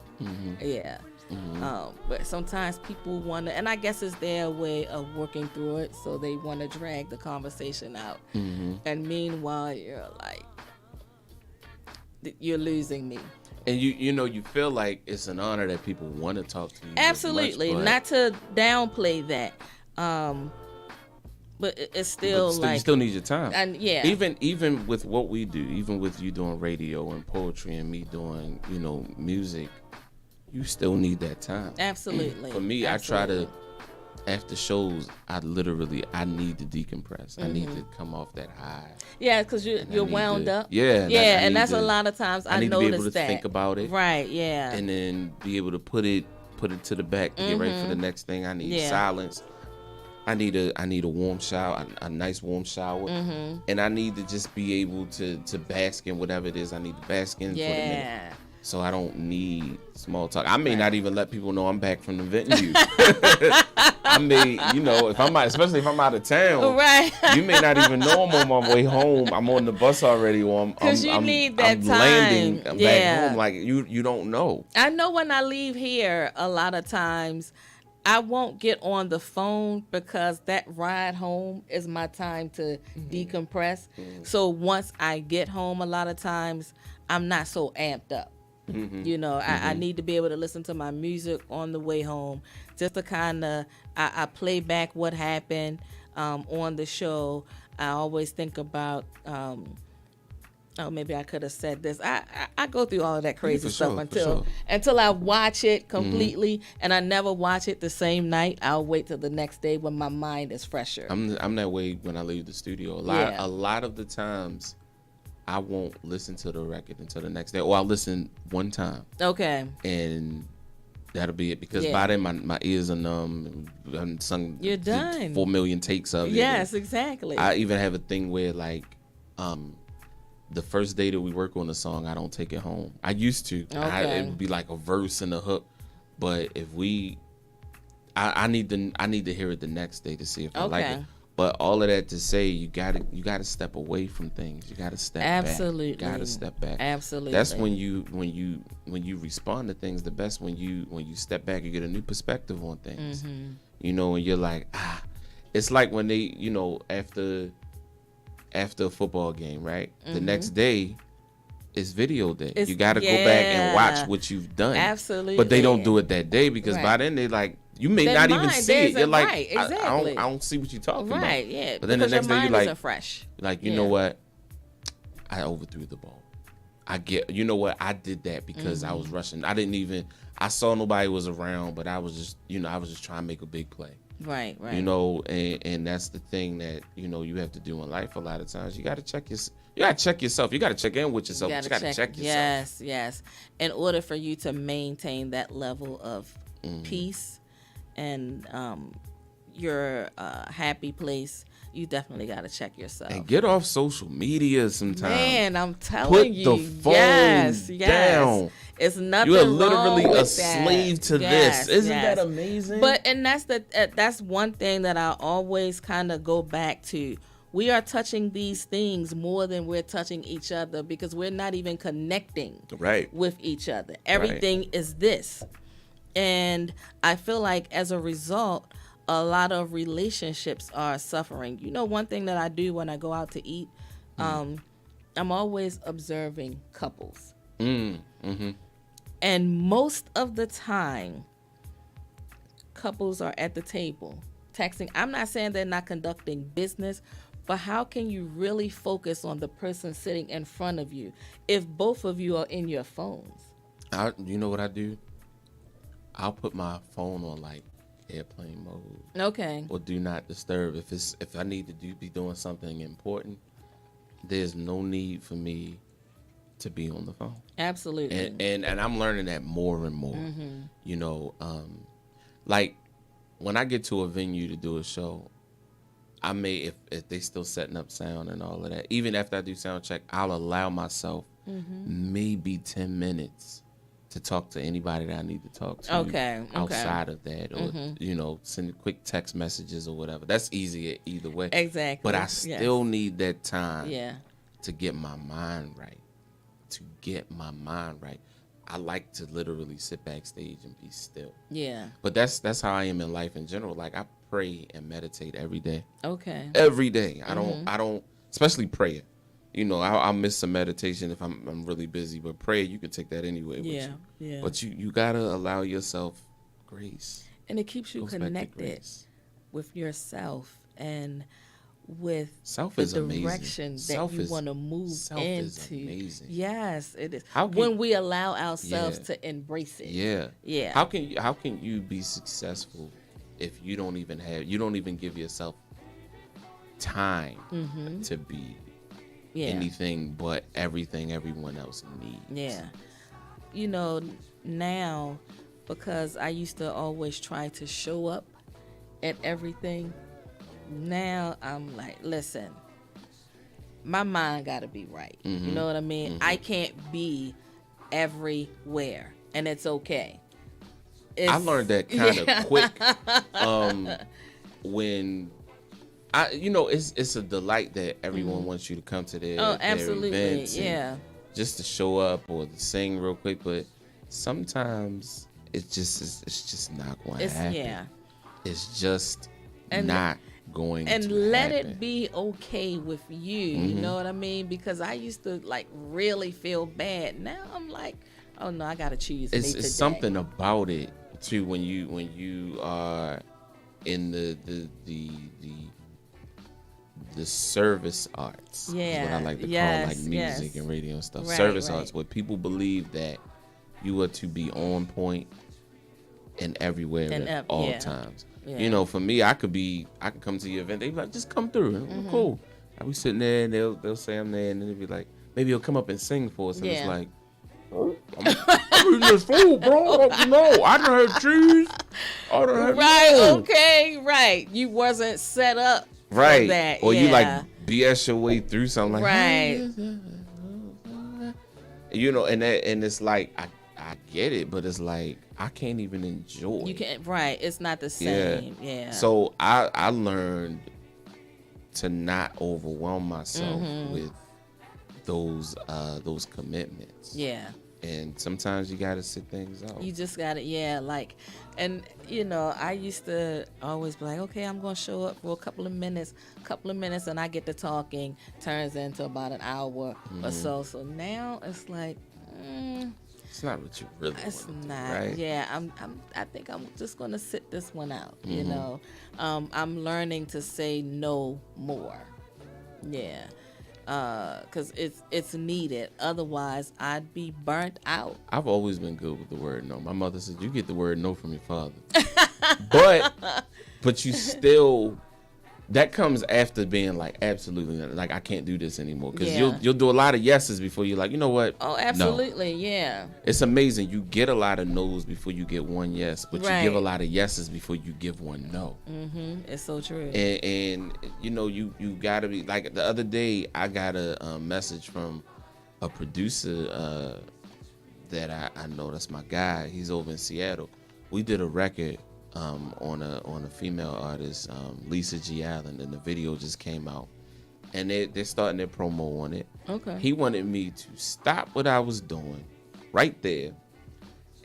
Yeah. But sometimes people want to, and I guess it's their way of working through it, so they want to drag the conversation out. And meanwhile, you're like, you're losing me. And you feel like it's an honor that people want to talk to you. Absolutely, not to downplay that. But it's still like you still need your time. And yeah, even with what we do, even with you doing radio and poetry and me doing music. You still need that time. Absolutely. For me, Absolutely. I try to, after shows, I need to decompress. I need to come off that high. Yeah, because you're wound up. Yeah. And that's a lot of times I need notice to be able to think about it. Right, yeah. And then be able to put it to the back to get ready for the next thing. I need silence. I need a warm shower, a nice warm shower. And I need to just be able to bask in whatever it is I need to bask in for the minute. So I don't need small talk. I may not even let people know I'm back from the venue. I may, especially if I'm out of town, right? You may not even know I'm on my way home. I'm on the bus already, or I'm need that I'm time. landing back home. Like you don't know. I know when I leave here, a lot of times I won't get on the phone because that ride home is my time to decompress. So once I get home, a lot of times I'm not so amped up. I need to be able to listen to my music on the way home, just to kind of I play back what happened on the show. I always think about maybe I could have said this. I go through all of that crazy stuff until I watch it completely, and I never watch it the same night. I'll wait till the next day when my mind is fresher. I'm that way when I leave the studio. A lot of the times I won't listen to the record until the next day, or I'll listen one time. Okay. And that'll be it, because by then my ears are numb. I'm sung. You're done. 4 million takes of it. Yes, exactly. I even have a thing where the first day that we work on the song, I don't take it home. I used to. Okay. It would be like a verse and a hook, but if I need to hear it the next day to see if I like it. But all of that to say, you gotta step away from things. You gotta step back. You gotta step back. Absolutely. That's when you respond to things the best. When you step back, you get a new perspective on things. And you're like, it's like when they, after a football game, right? The next day is video day. You gotta go back and watch what you've done. Absolutely. But they don't do it that day, because by then they like, you may not even see it. You're like, right, exactly. I don't see what you're talking about. Right, yeah. But then the next day you're like, fresh. Like, you know what? I overthrew the ball. I did that because I was rushing. I saw nobody was around, but I was just trying to make a big play. Right. And that's the thing that, you have to do in life a lot of times. You got to check yourself. You got to check in with yourself. You got to check yourself. Yes. In order for you to maintain that level of peace and your happy place, you definitely got to check yourself. And get off social media sometimes. Man, I'm telling you. Put the phone down. It's nothing You're wrong literally with a slave to this. Isn't that amazing? And that's one thing that I always kind of go back to. We are touching these things more than we're touching each other, because we're not even connecting with each other. Everything is this. And I feel like as a result, a lot of relationships are suffering. One thing that I do when I go out to eat, I'm always observing couples. And most of the time, couples are at the table texting. I'm not saying they're not conducting business, but how can you really focus on the person sitting in front of you if both of you are in your phones? You know what I do? I'll put my phone on like airplane mode. Okay. Or do not disturb. If I need to be doing something important, there's no need for me to be on the phone. Absolutely. And I'm learning that more and more. Like when I get to a venue to do a show, I may, if they still setting up sound and all of that, even after I do sound check, I'll allow myself maybe 10 minutes to talk to anybody that I need to talk to. Okay. Outside of that, or send quick text messages or whatever. That's easy either way. Exactly. But I still need that time. Yeah. To get my mind right. I like to literally sit backstage and be still. Yeah. But that's how I am in life in general. Like I pray and meditate every day. Okay. Every day. I don't, especially prayer. I'll miss some meditation if I'm really busy, but prayer, you can take that anyway with you. Yeah. But you gotta allow yourself grace. And it keeps you connected with yourself and with the direction that you want to move into. Is amazing. Yes, it is. When we allow ourselves to embrace it. Yeah. How can you be successful if you don't even give yourself time to be anything but everything everyone else needs? Yeah. Now, because I used to always try to show up at everything, now I'm like, listen, my mind got to be right. You know what I mean? I can't be everywhere, and it's okay. I learned that kind of quick. When it's a delight that everyone wants you to come to their events, just to show up or to sing real quick. But sometimes it's just not going to happen. Yeah, it's just not going to happen. And let it be okay with you. You know what I mean? Because I used to like really feel bad. Now I'm like, oh no, I gotta choose. It's something about it too when you are in the service arts. Is what I like to call like music and radio and stuff. Service arts, where people believe that you are to be on point and everywhere at all times. Yeah. For me, I could come to your event. They be like, just come through. Cool. I be sitting there and they'll say I'm there, and then they'll be like, maybe you'll come up and sing for us. And it's like, I'm eating this food, bro. I done heard cheese. I done heard right. You wasn't set up for that. Or you like BS your way through something like and it's like I get it, but it's like I can't even enjoy. You can't. Right. It's not the same. Yeah. So I learned to not overwhelm myself with those commitments. Yeah. And sometimes you gotta sit things out. You just gotta, and I used to always be like, okay, I'm gonna show up for a couple of minutes, and I get to talking, turns into about an hour or so. So now it's like, it's not what you really want. It's not. Right? Yeah, I think I'm just gonna sit this one out. I'm learning to say no more. Yeah. Because it's needed. Otherwise, I'd be burnt out. I've always been good with the word no. My mother said, you get the word no from your father. but you still, that comes after being like, absolutely not. Like, I can't do this anymore. Because you'll do a lot of yeses before you're like, you know what? Oh, absolutely, no. Yeah. It's amazing. You get a lot of no's before you get one yes. But you give a lot of yeses before you give one no. It's so true. And you got to be, like the other day, I got a message from a producer that I know. That's my guy. He's over in Seattle. We did a record on a female artist, Lisa G. Allen, and the video just came out, and they're starting their promo on it. Okay. He wanted me to stop what I was doing right there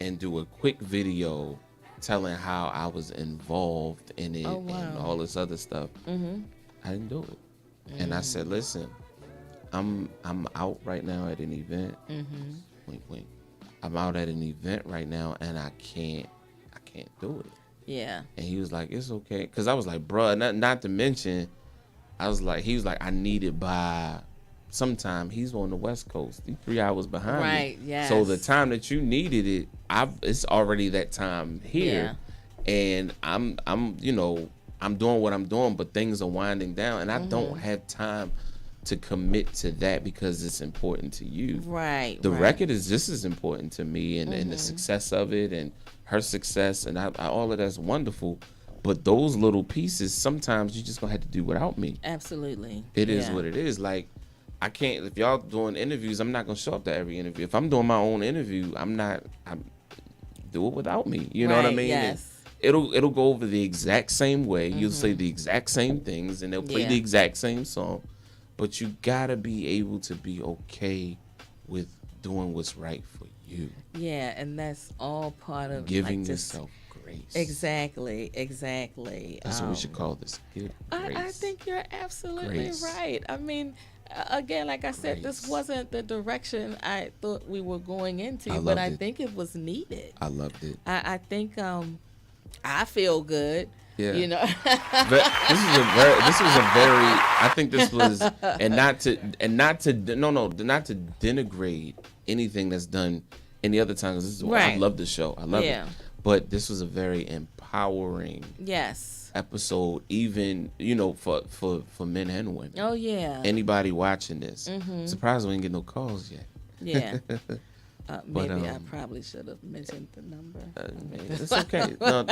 and do a quick video telling how I was involved in it and all this other stuff. I didn't do it, and I said, listen, I'm out right now at an event. Wink. I'm out at an event right now, and I can't do it. Yeah. And he was like, it's okay. Because I was like, bruh, not to mention, he was like, I need it by sometime. He's on the West Coast. He's 3 hours behind me. Right, yes. So the time that you needed it, it's already that time here. Yeah. And I'm doing what I'm doing, but things are winding down. And I don't have time to commit to that because it's important to you. Right. The record is just as important to me and the success of it and her success and all of that's wonderful. But those little pieces, sometimes you just gonna have to do without me. Absolutely. It is what it is. Like, I can't, if y'all doing interviews, I'm not gonna show up to every interview. If I'm doing my own interview, I'm do it without me. You know what I mean? Yes. And it'll go over the exact same way. You'll say the exact same things and they'll play the exact same song. But you gotta be able to be okay with doing what's right for you. Yeah, and that's all part of giving yourself grace. Exactly. That's what we should call this. Give grace. I think you're absolutely right. I mean, again, like I said, this wasn't the direction I thought we were going into, but I think it was needed. I loved it. I think I feel good. Yeah. You know. I think this was not to denigrate anything that's done any other times. This is why I love the show. I love it. But this was a very empowering episode, even for men and women. Oh yeah. Anybody watching this? Surprised we didn't get no calls yet. Yeah. Maybe I probably should have mentioned the number. It's okay. No,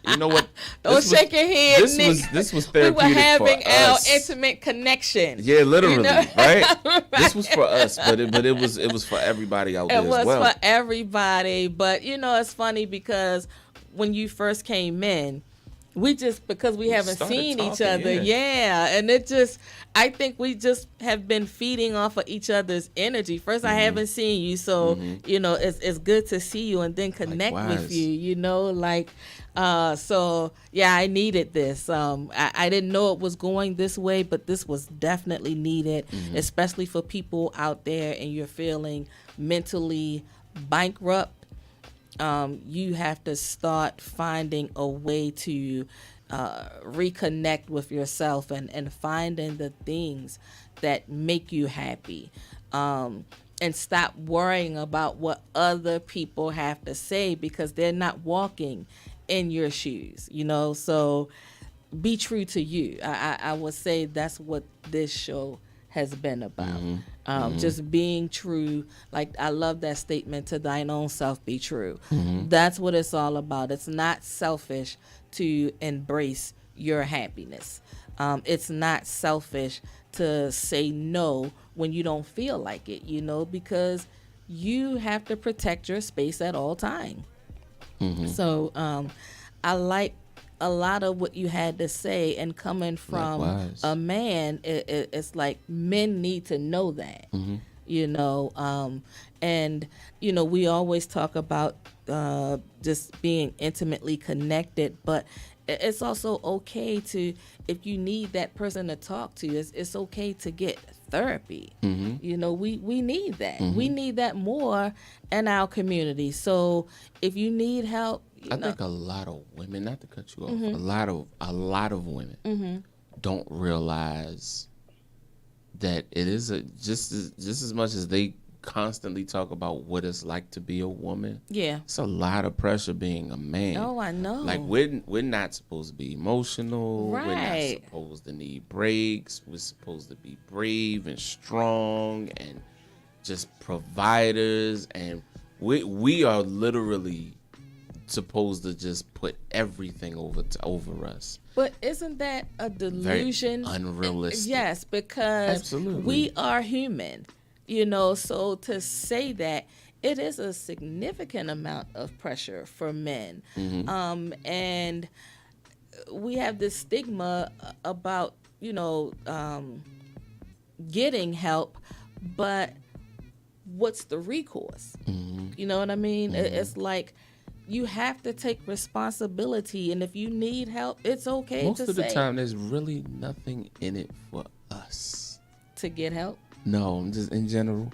you know what? Don't shake your head, Nick. This was therapeutic. We were having for our us. intimate connection. Yeah, literally, you know? right? This was for us, but it was for everybody out there as well. It was for everybody, but it's funny because when you first came in, because we haven't seen each other, and I think we just have been feeding off of each other's energy. First, I haven't seen you, so it's good to see you and then connect with you. So yeah, I needed this. I didn't know it was going this way, but this was definitely needed, especially for people out there and you're feeling mentally bankrupt. You have to start finding a way to reconnect with yourself and finding the things that make you happy, and stop worrying about what other people have to say because they're not walking in your shoes, so be true to you. I would say that's what this show has been about. Just being true. Like, I love that statement, to thine own self be true. That's what it's all about. It's not selfish to embrace your happiness. It's not selfish to say no when you don't feel like it, because you have to protect your space at all time. So I like a lot of what you had to say, and coming from a man, it's like men need to know that, and we always talk about just being intimately connected, but it's also okay to, if you need that person to talk to, it's okay to get therapy. We need that. We need that more in our community. So if you need help, I think a lot of women, not to cut you off, a lot of women don't realize that it is just as much as they constantly talk about what it's like to be a woman. Yeah, it's a lot of pressure being a man. Oh, I know. Like, we're not supposed to be emotional. Right. We're not supposed to need breaks. We're supposed to be brave and strong and just providers. And we are literally supposed to just put everything over us. But isn't that a delusion? Very unrealistic. Yes, because absolutely, we are human, so to say that, it is a significant amount of pressure for men. And we have this stigma about getting help, but what's the recourse? You know what I mean? It's like, you have to take responsibility, and if you need help, it's okay most to say. Most of the time, there's really nothing in it for us to get help. No, just in general,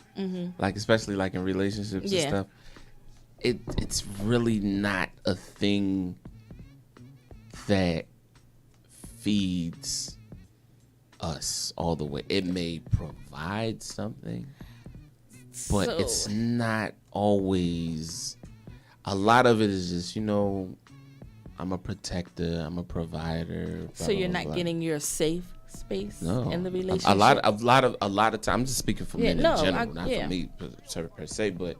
like, especially like in relationships and stuff. It's really not a thing that feeds us all the way. It may provide something, but it's not always. A lot of it is just, I'm a protector, I'm a provider. So you're not getting your safe space in the relationship? A lot of times, I'm just speaking for men in general, not for me per se, but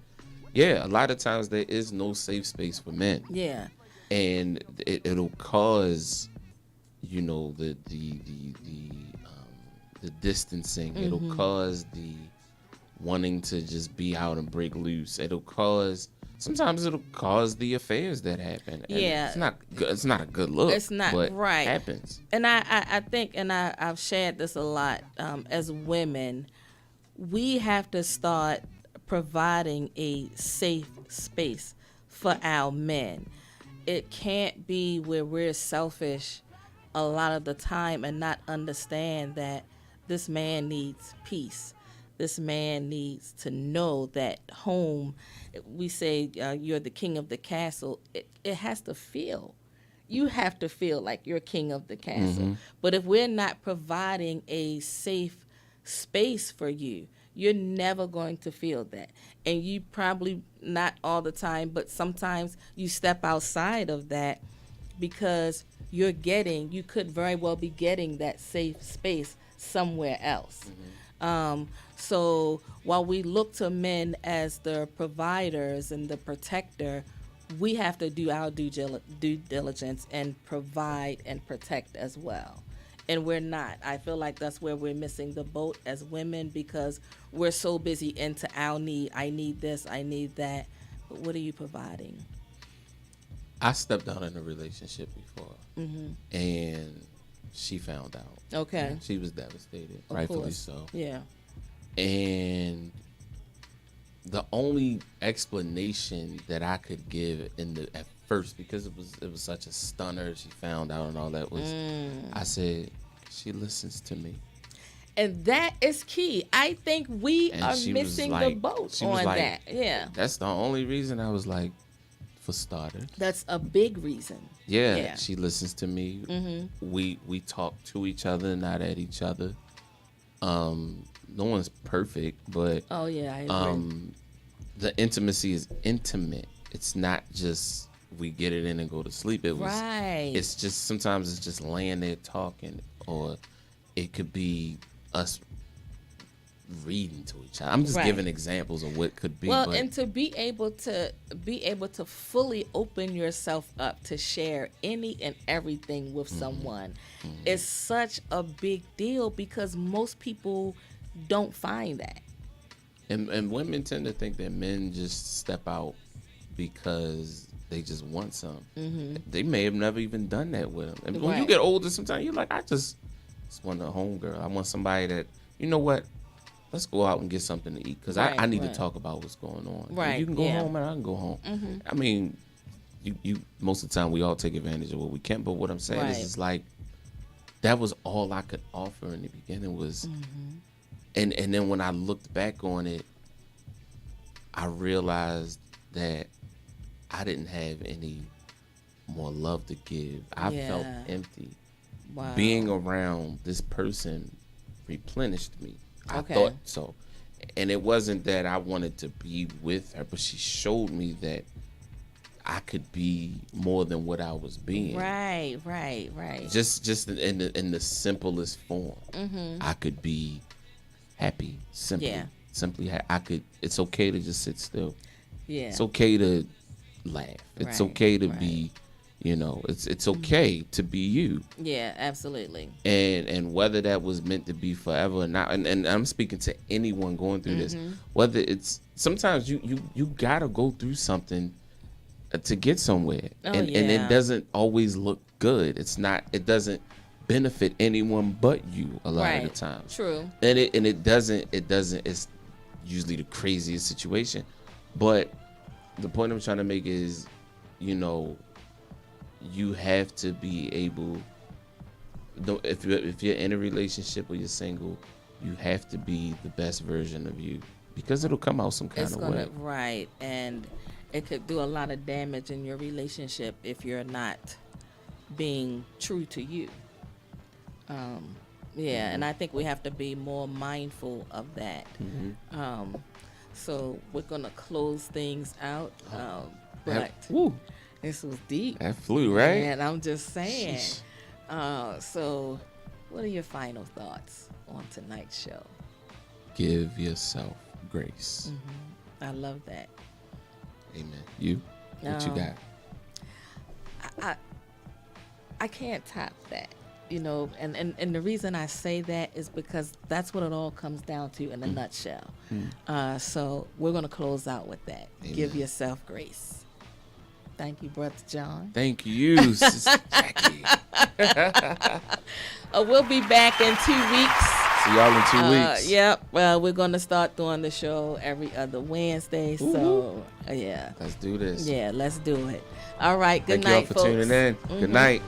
a lot of times there is no safe space for men. Yeah. And it'll cause, the distancing. It'll cause the wanting to just be out and break loose. Sometimes it'll cause the affairs that happen. And it's not a good look. It's not, but right. It happens. And I think, and I've shared this a lot, as women, we have to start providing a safe space for our men. It can't be where we're selfish a lot of the time and not understand that this man needs peace. This man needs to know that home, we say you're the king of the castle. It has to feel. You have to feel like you're king of the castle. But if we're not providing a safe space for you, you're never going to feel that. And you probably, not all the time, but sometimes you step outside of that because you could very well be getting that safe space somewhere else. So while we look to men as the providers and the protector, we have to do our due diligence and provide and protect as well. And we're not. I feel like that's where we're missing the boat as women, because we're so busy into our need. I need this, I need that. But what are you providing? I stepped out in a relationship before, and she found out. Okay. She was devastated, Of rightfully course. so. Yeah. And the only explanation that I could give at first, because it was such a stunner, she found out and all that, was I said, she listens to me. And that is key. I think we are missing the boat on that. Yeah. That's the only reason. I was like, for starters. That's a big reason. Yeah. She listens to me. We talk to each other, not at each other. No one's perfect, but I agree. The intimacy is intimate. It's not just we get it in and go to sleep. It's just sometimes it's just laying there talking, or it could be us reading to each other. I'm just giving examples of what could be. Well, and to be able to fully open yourself up to share any and everything with someone is such a big deal, because most people don't find that. And women tend to think that men just step out because they just want something. They may have never even done that with them. And when you get older, sometimes you're like, I just want a homegirl. I want somebody that, you know what, let's go out and get something to eat, because I need to talk about what's going on. Right. You can go home and I can go home. I mean, you most of the time we all take advantage of what we can, but what I'm saying is, it's like, that was all I could offer in the beginning was, and then when I looked back on it, I realized that I didn't have any more love to give. I felt empty. Wow. Being around this person replenished me. I thought so. And it wasn't that I wanted to be with her, but she showed me that I could be more than what I was being. Right. Just in the simplest form. I could be happy, simply I could. It's okay to just sit still. Yeah. It's okay to laugh. It's okay to be, it's okay to be you. Yeah, absolutely. And whether that was meant to be forever or not, and I'm speaking to anyone going through this, whether it's, sometimes you gotta go through something to get somewhere, and it doesn't always look good. It doesn't benefit anyone but you a lot of the time. True. And it doesn't. It's usually the craziest situation, but the point I'm trying to make is, you have to be able. If you're in a relationship or you're single, you have to be the best version of you, because it'll come out some kind of way. Right, and it could do a lot of damage in your relationship if you're not being true to you. And I think we have to be more mindful of that. So we're gonna close things out, but this was deep. That flew, right? And I'm just saying. So what are your final thoughts on tonight's show? Give yourself grace. I love that. Amen. You? What you got? I can't top that, and the reason I say that is because that's what it all comes down to in a nutshell. So we're going to close out with that. Amen. Give yourself grace. Thank you, Brother John. Thank you, Sister Jackie. We'll be back in 2 weeks. See y'all in 2 weeks. Yep. Well, we're going to start doing the show every other Wednesday. Ooh. So, yeah. Let's do this. Yeah, let's do it. All right. Good night, folks. Thank y'all for tuning in. Good night.